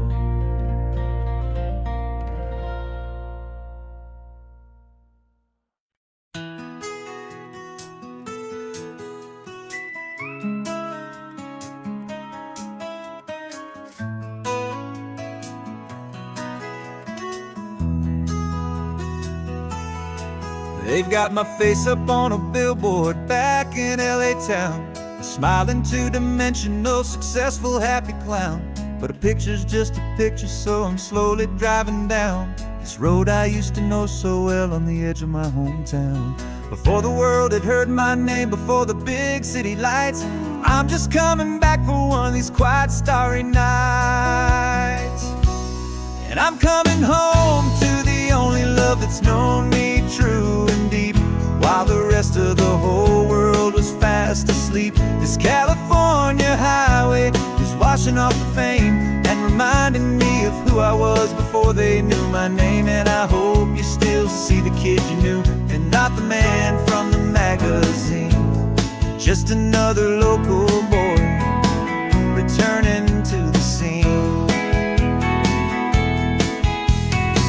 They've got my face up on a billboard back in LA town, a smiling two-dimensional, successful, happy clown. But a picture's just a picture, so I'm slowly driving down this road I used to know so well on the edge of my hometown. Before the world had heard my name, before the big city lights, I'm just coming back for one of these quiet, starry nights. And I'm coming home to the only love that's known me true and deep, while the rest of the whole world was fast asleep. This California highway is washing off the fame and reminding me of who I was before they knew my name. And I hope you still see the kid you knew, and not the man from the magazine. Just another local boy returning to the scene.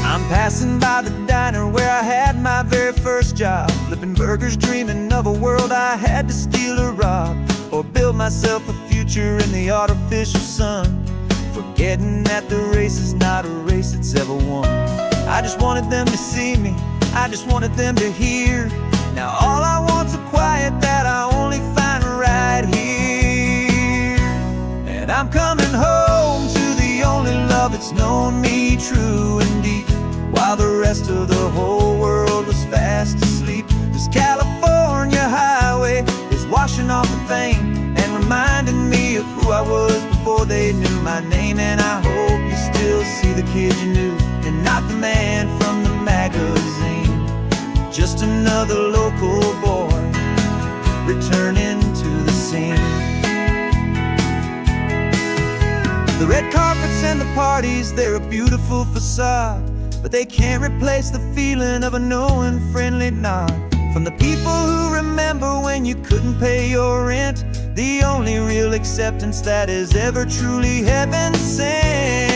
I'm passing by the diner where I had my very first job, flipping burgers, dreaming of a world I had to steal or rob, or build myself a future in the artificial sun, forgetting that the race is not a race that's ever won. I just wanted them to see me, I just wanted them to hear. Now all I want's a quiet that I only find right here. And I'm coming home to the only love that's known me true and deep, while the rest of the whole world was fast asleep. This California highway is washing off the fame and reminding me of who I was before they knew my name. And I hope you still see the kid you knew, and not the man from the magazine. Just another local boy returning to the scene. The red carpets and the parties, they're a beautiful facade, but they can't replace the feeling of a knowing, friendly nod from the people who remember when you couldn't pay your rent. The only real acceptance that is ever truly heaven sent.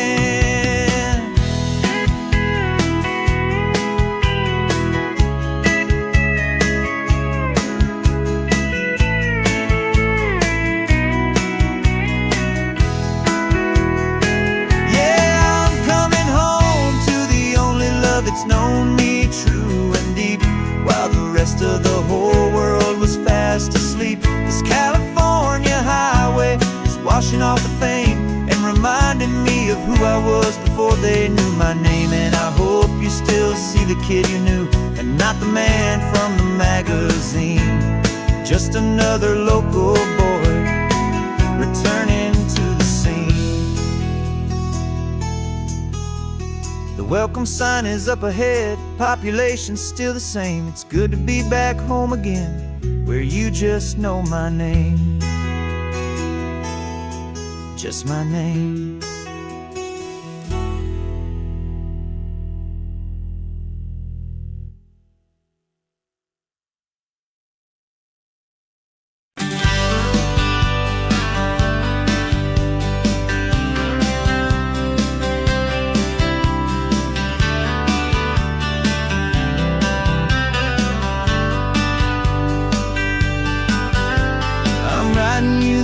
Yeah, I'm coming home to the only love that's known me true and deep, while the rest of the whole world was fast asleep. This California highway is washing off the fame and reminding me of who I was before they knew my name. And I hope you still see the kid you knew, and not the man from the magazine. Just another local boy returning to the scene. The welcome sign is up ahead, population's still the same. It's good to be back home again, where you just know my name. Just my name.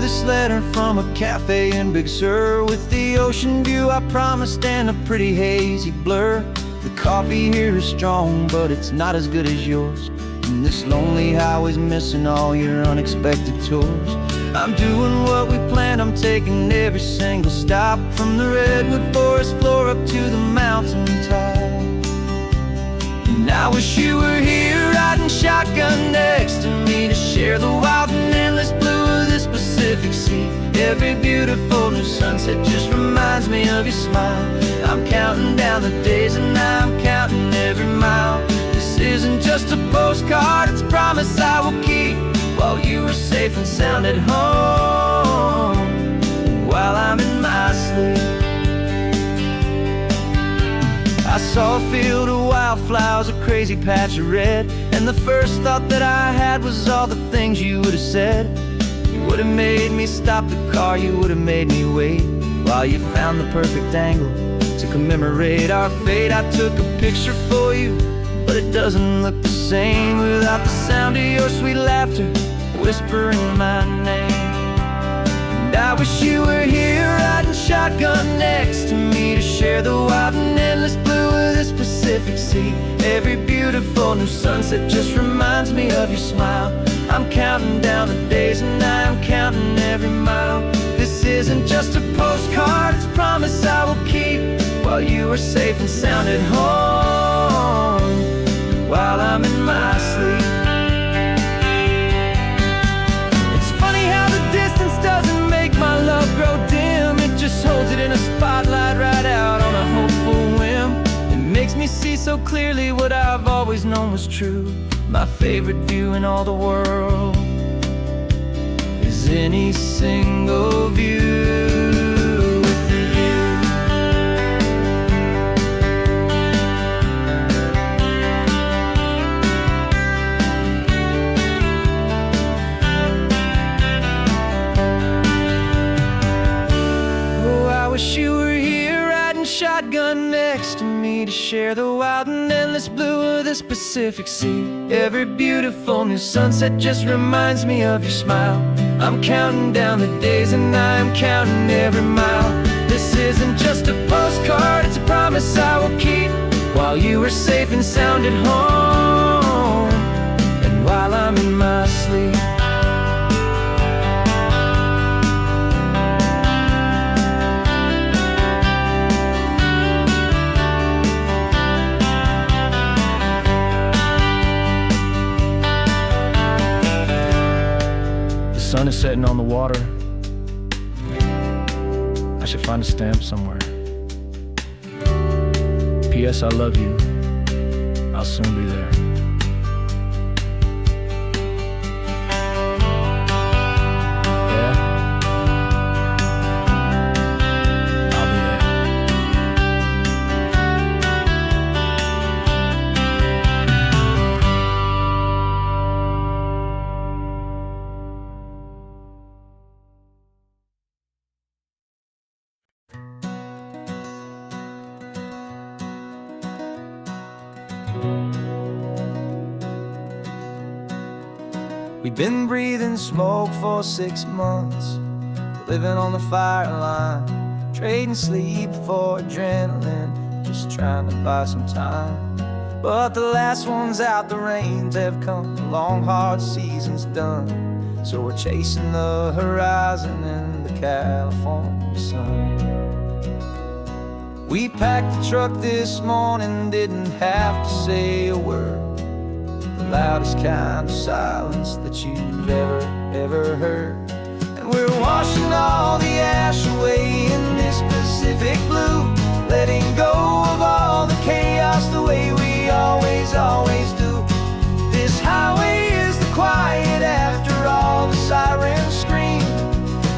This letter from a cafe in Big Sur, with the ocean view I promised and a pretty hazy blur. The coffee here is strong, but it's not as good as yours, and this lonely highway's missing all your unexpected tours. I'm doing what we planned, I'm taking every single stop, from the redwood forest floor up to the mountain top. And I wish you were here riding shotgun next to me, to share the wild and endless blue of this Pacific Pacific Sea. Every beautiful new sunset just reminds me of your smile. I'm counting down the days and I'm counting every mile. This isn't just a postcard, it's a promise I will keep, while you are safe and sound at home, while I'm in my sleep. I saw a field of wildflowers, a crazy patch of red, and the first thought that I had was all the things you would have said. You would have made me stop the car, you would have made me wait, while you found the perfect angle to commemorate our fate. I took a picture for you, but it doesn't look the same without the sound of your sweet laughter whispering my name. And I wish you were here riding shotgun next to me to share the wild and endless blue of this Pacific Sea. Every beautiful new sunset just reminds me of your smile. I'm counting down the days and I'm counting every mile. This isn't just a postcard, it's a promise I will keep, while you are safe and sound at home, while I'm in my sleep. It's funny how the distance doesn't make my love grow dim. It just holds it in a spotlight right out on a hopeful whim. It makes me see so clearly what I've always known was true. My favorite view in all the world is any single view with you. Oh, I wish you were here riding shotgun next to me to share the wild and endless blue of this Pacific Sea. Every beautiful new sunset just reminds me of your smile. I'm counting down the days and I'm counting every mile. This isn't just a postcard, it's a promise I will keep, while you are safe and sound at home, and while I'm in my sleep. The sun is setting on the water. I should find a stamp somewhere. P.S. I love you. I'll soon be there. Yeah? I'll be there. We've been breathing smoke for 6 months, living on the fire line, trading sleep for adrenaline, just trying to buy some time. But the last one's out, the rains have come, the long hard season's done, so we're chasing the horizon in the California sun. We packed the truck this morning, didn't have to say a word, the loudest kind of silence that you've ever heard. And we're washing all the ash away in this Pacific blue, letting go of all the chaos the way we always do. This highway is the quiet after all the sirens scream,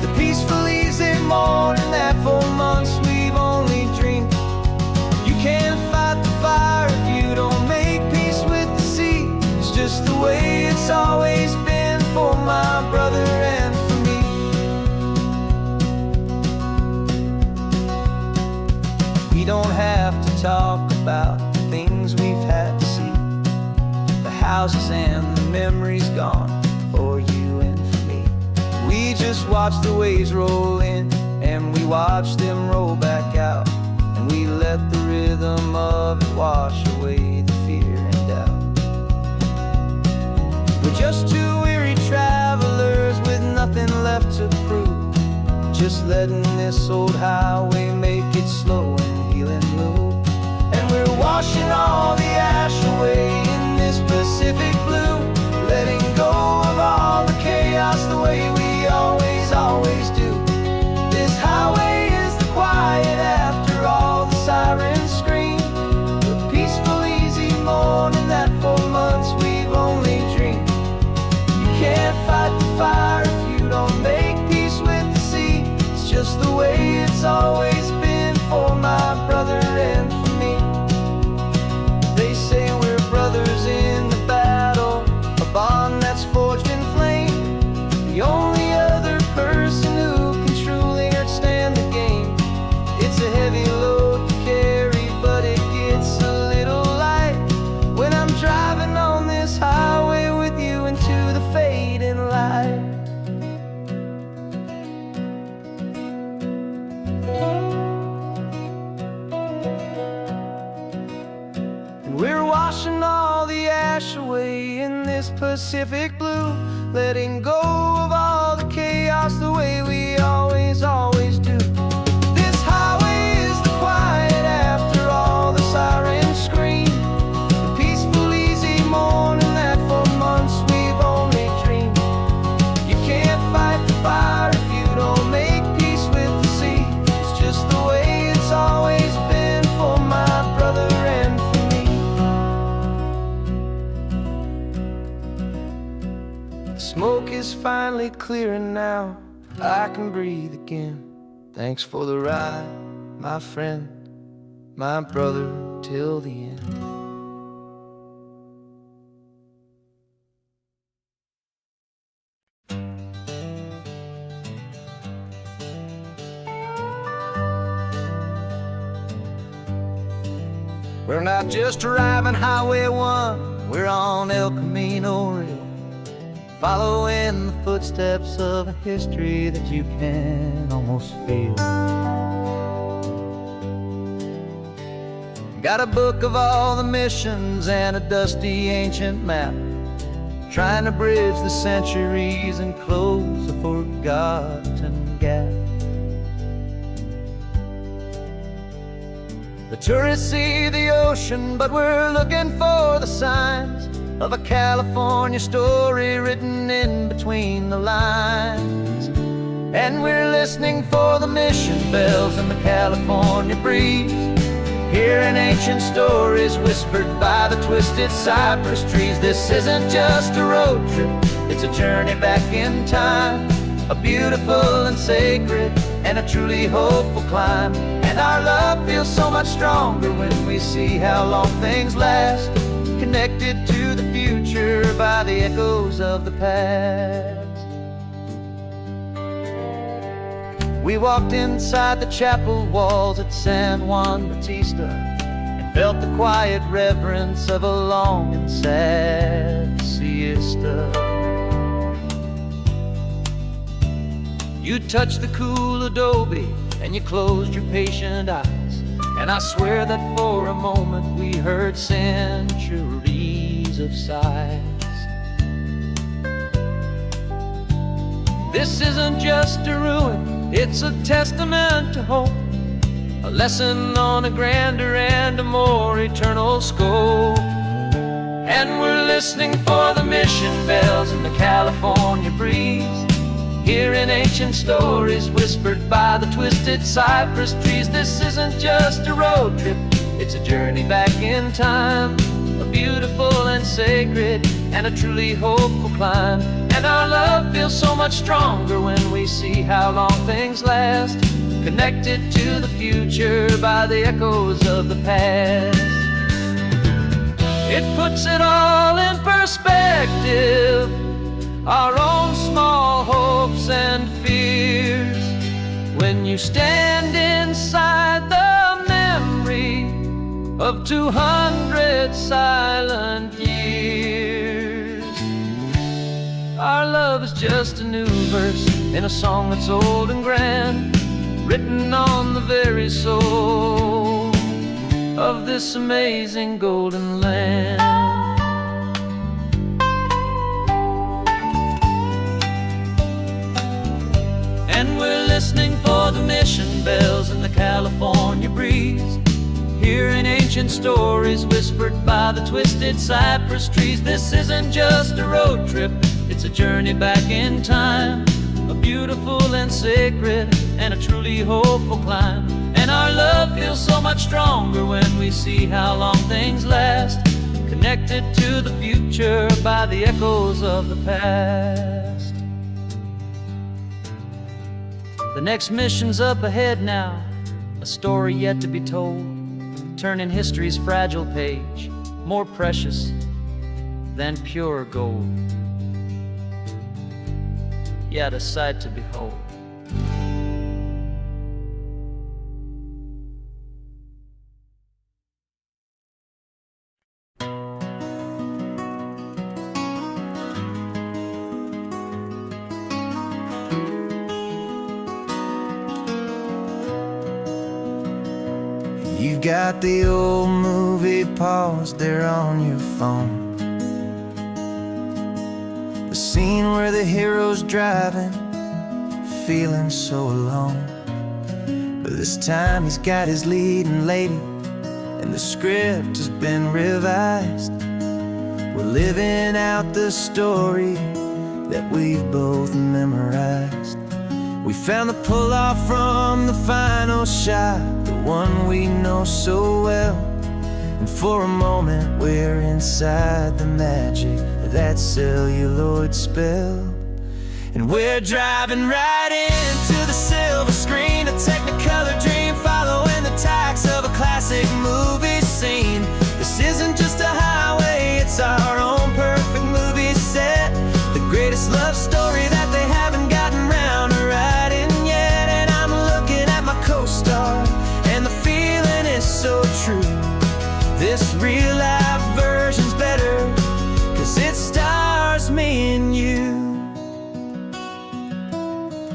the peaceful easy morning that for months we've only dreamed. You can't fight the fire if you don't make peace with the sea. It's just the way it's always been for my brother and for me. We don't have to talk about the things we've had to see, the houses and the memories gone for you and for me. We just watch the waves roll in and we watch them roll back out, and we let the rhythm of it wash away the fear and doubt. We're just two weary travelers with nothing left to prove, just letting this old highway make it slow and healing move. And we're washing all the ash away in this Pacific blue, letting go of all the chaos the way we always scream. The peaceful, easy morning that for months we've only dreamed. You can't fight the fire if you don't make peace with the sea. It's just the way it's always been for my brother and for me. They say we're brothers in the battle, a bond that's forged in flame. The only other person who can truly understand the game. It's a heavy load to carry, but it gets a little light when I'm driving on this highway with you into the fading light. And we're washing all the ash away in this Pacific blue, letting go of all the chaos the way we always do. This highway is the quiet after all the sirens scream. The peaceful, easy morning that for months we've only dreamed. You can't fight the fire if you don't make peace with the sea. It's just the way it's always been for my brother and for me. The smoke is finally clearing now, I can breathe again. Thanks for the ride, my friend, my brother, till the end. We're not just driving Highway 1, we're on El Camino Real, following the footsteps of a history that you can almost feel. Got a book of all the missions and a dusty ancient map, trying to bridge the centuries and close a forgotten gap. The tourists see the ocean, but we're looking for the signs of a California story written in between the lines. And we're listening for the mission bells in the California breeze, hearing ancient stories whispered by the twisted cypress trees. This isn't just a road trip, it's a journey back in time, a beautiful and sacred and a truly hopeful climb. And our love feels so much stronger when we see how long things last, connected to the future by the echoes of the past. We walked inside the chapel walls at San Juan Bautista and felt the quiet reverence of a long and sad siesta. You touched the cool adobe and you closed your patient eyes, and I swear that for a moment we heard centuries of sighs. This isn't just a ruin, it's a testament to hope, a lesson on a grander and a more eternal scope. And we're listening for the mission bells in the California breeze, hearing ancient stories whispered by the twisted cypress trees. This isn't just a road trip, it's a journey back in time, a beautiful and sacred and a truly hopeful climb. And our love feels so much stronger when we see how long things last, connected to the future by the echoes of the past. It puts it all in perspective, our own small hopes and fears, when you stand inside the memory of 200 silent years. Our love is just a new verse in a song that's old and grand, written on the very soul of this amazing golden land. And we're listening for the mission bells in the California breeze, hearing ancient stories whispered by the twisted cypress trees. This isn't just a road trip, it's a journey back in time, a beautiful and sacred and a truly hopeful climb. And our love feels so much stronger when we see how long things last, connected to the future by the echoes of the past. The next mission's up ahead now, a story yet to be told, turning history's fragile page more precious than pure gold. Yet a sight to behold. You've got the old movie paused there on your phone, the scene where the hero's driving, feeling so alone. But this time he's got his leading lady, and the script has been revised. We're living out the story that we've both memorized. We found the pull-off from the final shot, the one we know so well. And for a moment we're inside the magic of that celluloid spell. And we're driving right into the silver screen, a technicolor dream following the tacks of a classic movie scene. This isn't just a highway, it's our own perfect movie set, the greatest love story that they haven't gotten round to writing yet. And I'm looking at my co-star, and the feeling is so true. This real life version's better, 'cause it stars me and you.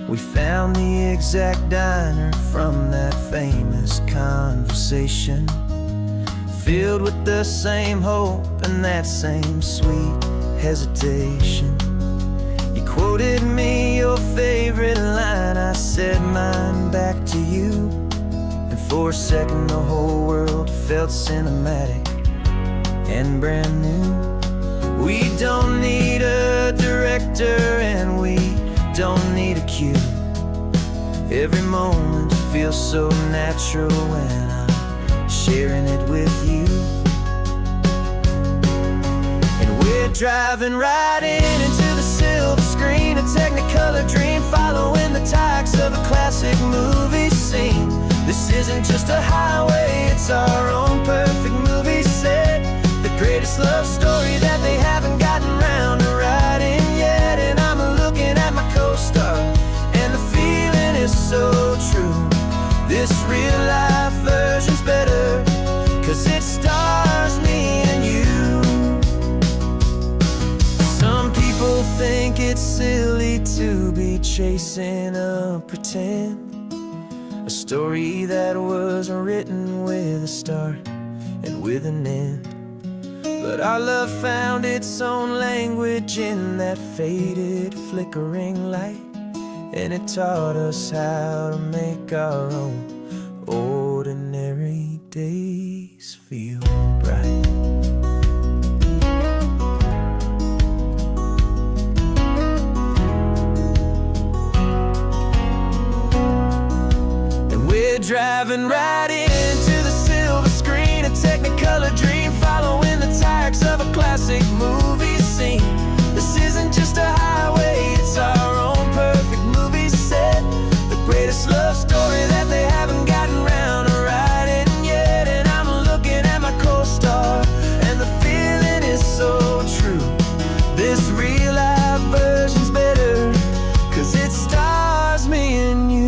We found the exact diner from that famous conversation, filled with the same hope and that same sweet hesitation. You quoted me your favorite line, I said mine back to you. And for a second the whole world felt cinematic and brand new. We don't need a director and we don't need a cue. Every moment feels so natural when I'm sharing it with you. And we're driving right into the silver screen, a technicolor dream following the tacks of a classic movie scene. This isn't just a highway, it's our own perfect movie set, the greatest love story that they haven't gotten round to writing yet. And I'm looking at my co-star, and the feeling is so true. This real life version's better, 'cause it stars me and you. Some people think it's silly to be chasing a pretend, a story that was written with a start and with an end. But our love found its own language in that faded, flickering light, and it taught us how to make our own ordinary days feel bright. And we're driving right into the silver screen, a technicolor dream following the tacks of a classic movie scene. This isn't just a highway, it's our own perfect movie set, the greatest love story that they haven't gotten round to writing yet. And I'm looking at my co-star, and the feeling is so true. This real life version's better, 'cause it stars me and you.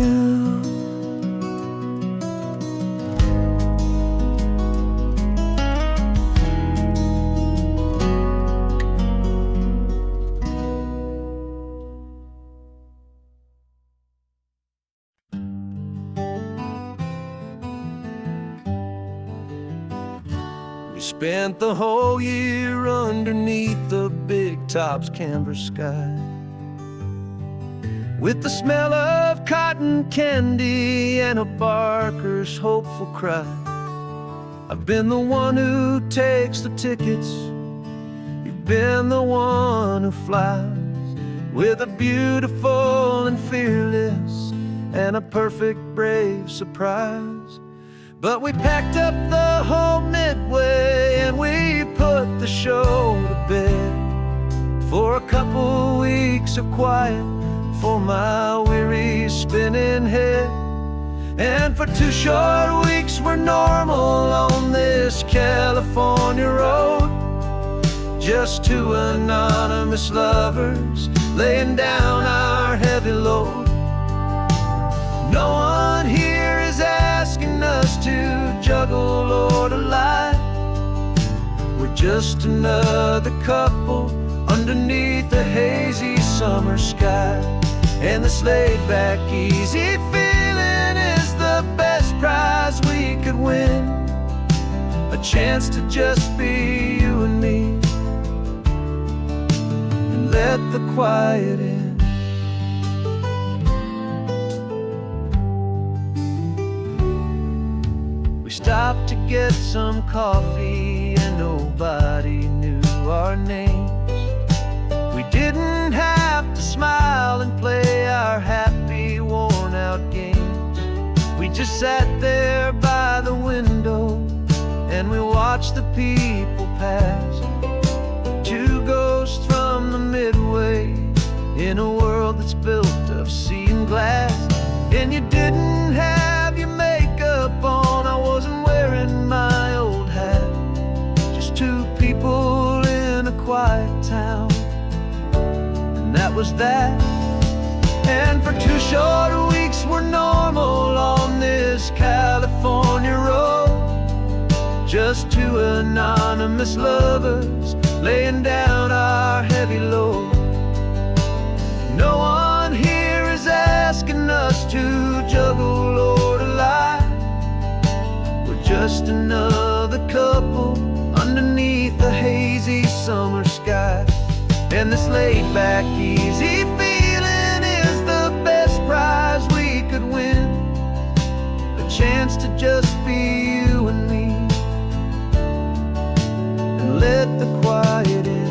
We spent the whole year underneath the big top's canvas sky, with the smell of cotton candy and a barker's hopeful cry. I've been the one who takes the tickets, you've been the one who flies, with a beautiful and fearless and a perfect brave surprise. But we packed up the whole Midway and we put the show to bed for a couple weeks of quiet for my weary spinning head. And for 2 short weeks we're normal on this California road, just 2 anonymous lovers laying down our heavy load. No one here is asking us to juggle or to lie. We're just another couple underneath a hazy summer sky. And this laid-back, easy feeling is the best prize we could win. A chance to just be you and me, and let the quiet in. We stopped to get some coffee and nobody knew our names. We didn't have to smile and play our happy, worn-out games. We just sat there by the window and we watched the people pass. 2 ghosts from the Midway in a world that's built of sea and glass. And you didn't have your makeup on, I wasn't wearing my old hat. Just 2 people in a quiet town, and that was that. And for 2 short weeks we're normal on this California road, just 2 anonymous lovers laying down our heavy load. No one here is asking us to juggle or to lie. We're just another couple underneath the hazy summer sky. And this laid-back, easy feeling is the best prize we could win. A chance to just be you and me, and let the quiet in.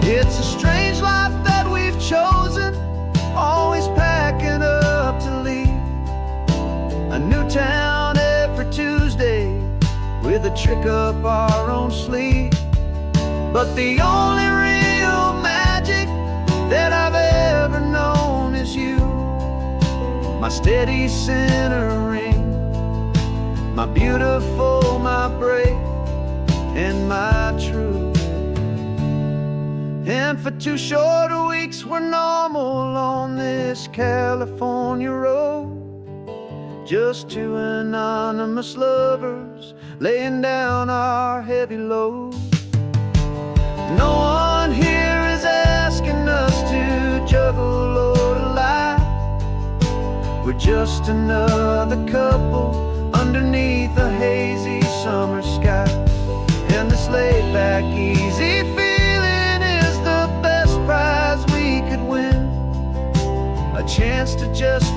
It's a strange life that we've chosen, always packing up to leave. A new town every Tuesday with a trick up our own sleeve. But the only real magic that I've ever known is you, my steady centering, my beautiful, my brave, and my true. And for 2 short weeks we're normal on this California road, just 2 anonymous lovers laying down our heavy load. No one here is asking us to juggle or to lie. We're just another couple underneath a hazy summer sky. And this laid-back, easy feeling is the best prize we could win. A chance to just